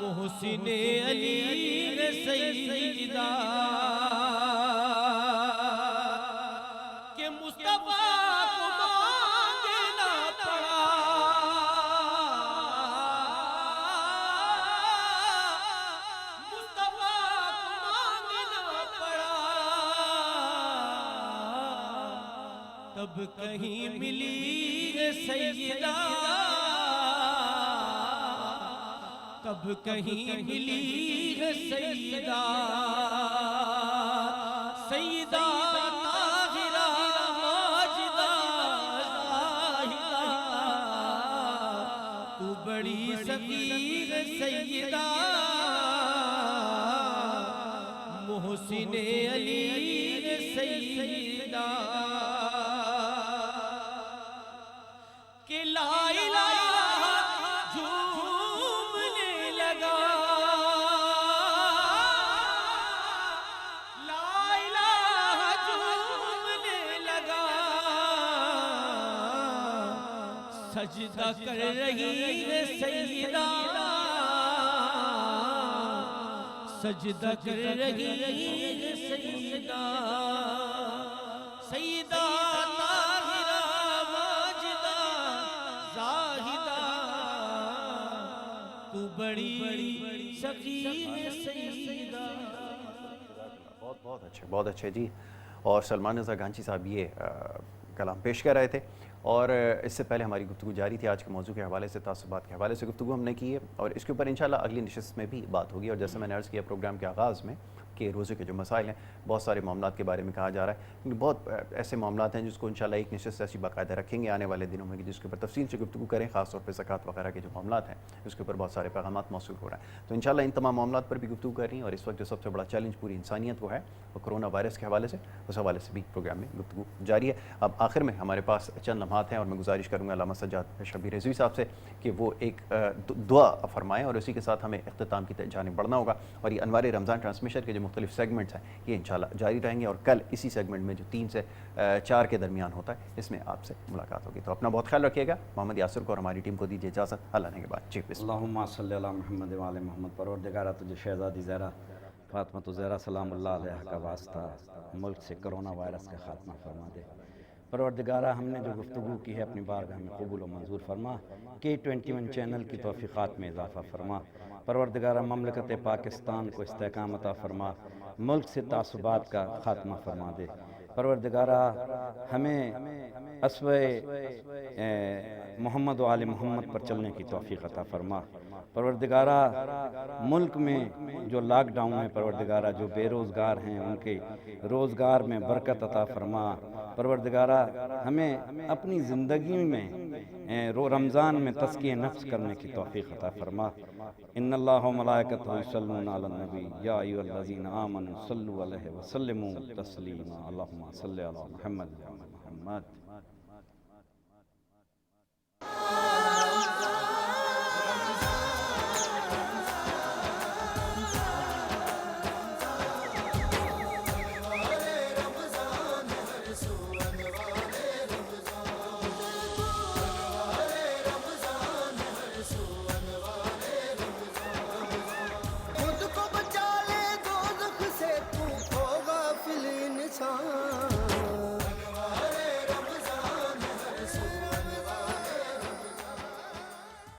محسن علی نے سیدہ کہ مصطفیٰ کو مانگنا پڑا، مصطفیٰ کو مانگنا پڑا، تب کہیں ملی ہے سیدہ، تب کہیں ملی ہے سیدہ، سیدہ طاہرہ ماجدہ زاہدہ، تو بڑی سخی ہے سیدہ، محسن علی ہے سیدہ، کہ لا الہ جھومنے لگا، لا الہ جھومنے لگا، سجدہ کر رہی ہے سیدہ، سجدہ کر رہی ہے سیدہ، سیدہ طاہرہ ماجدہ زاہدہ، تو بڑی سخی ہے سیدہ۔ بہت اچھے جی۔ اور سلمان رضا گانچی صاحب یہ کلام پیش کر رہے تھے، اور اس سے پہلے ہماری گفتگو جاری تھی آج کے موضوع کے حوالے سے، تعصبات کے حوالے سے گفتگو ہم نے کی ہے، اور اس کے اوپر انشاءاللہ اگلی نشست میں بھی بات ہوگی۔ اور جیسے میں نے عرض کیا پروگرام کے آغاز میں کہ روزے کے جو مسائل ہیں، بہت سارے معاملات کے بارے میں کہا جا رہا ہے، کیونکہ بہت ایسے معاملات ہیں جس کو انشاءاللہ ایک نشست ایسی باقاعدہ رکھیں گے آنے والے دنوں میں، جس کے اوپر تفصیل سے گفتگو کریں، خاص طور پہ زکوٰۃ وغیرہ کے جو معاملات ہیں اس کے اوپر بہت سارے پیغامات موصول ہو رہے ہیں، تو انشاءاللہ ان تمام معاملات پر بھی گفتگو کر رہی ہیں۔ اور اس وقت جو سب سے بڑا چیلنج پوری انسانیت کو ہے وہ کرونا وائرس کے حوالے سے، اس حوالے سے بھی پروگرام میں گفتگو جاری ہے۔ اب آخر میں ہمارے پاس چند لمحات ہیں، اور میں گزارش کروں گا علامہ سجاد شبیر رضوی صاحب سے کہ وہ ایک دعا فرمائیں، اور اسی کے ساتھ ہمیں اختتام کی جانب بڑھنا ہوگا، اور یہ انوار رمضان ٹرانسمیشن کے جو مختلف سیگمنٹس ہیں یہ انشاءاللہ جاری رہیں گے، اور کل اسی سیگمنٹ میں جو 3 سے 4 کے درمیان ہوتا ہے اس میں آپ سے ملاقات ہوگی۔ تو اپنا بہت خیال رکھیے گا۔ محمد یاسر کو اور ہماری ٹیم کو دیجیے اجازت، اللہ نے کے بعد جی بسم اللہ۔ اللہم صلی علی محمد وعلی محمد۔ پروردگارہ تجھے شہزادی زہرا فاطمہ زہرا سلام اللہ علیہ کا واسطہ ملک سے کرونا وائرس کا خاتمہ فرما دے۔ پروردگارہ ہم نے جو گفتگو کی ہے اپنی بارگاہ میں قبول و منظور فرما، K21 چینل کی توفیقات میں اضافہ فرما۔ پروردگارہ مملکت پاکستان کو استحکام عطا فرما، ملک سے تعصبات کا خاتمہ فرما دے۔ پروردگارہ ہمیں اسوہ محمد و آل محمد پر چلنے کی توفیق عطا فرما۔ پروردگارہ ملک میں جو لاک ڈاؤن ہے، پروردگارہ جو بے روزگار ہیں ان کے روزگار میں برکت عطا فرما۔ پروردگارہ ہمیں اپنی زندگی میں رمضان میں تزکیہ نفس کرنے کی توفیق عطا فرما۔ ان اللہ و ملائکتہ یصلون علی النبی یا ایھا الذین آمنوا صلوا علیہ وسلموا تسلیما۔ اللہم صلی علی محمد و علی محمد۔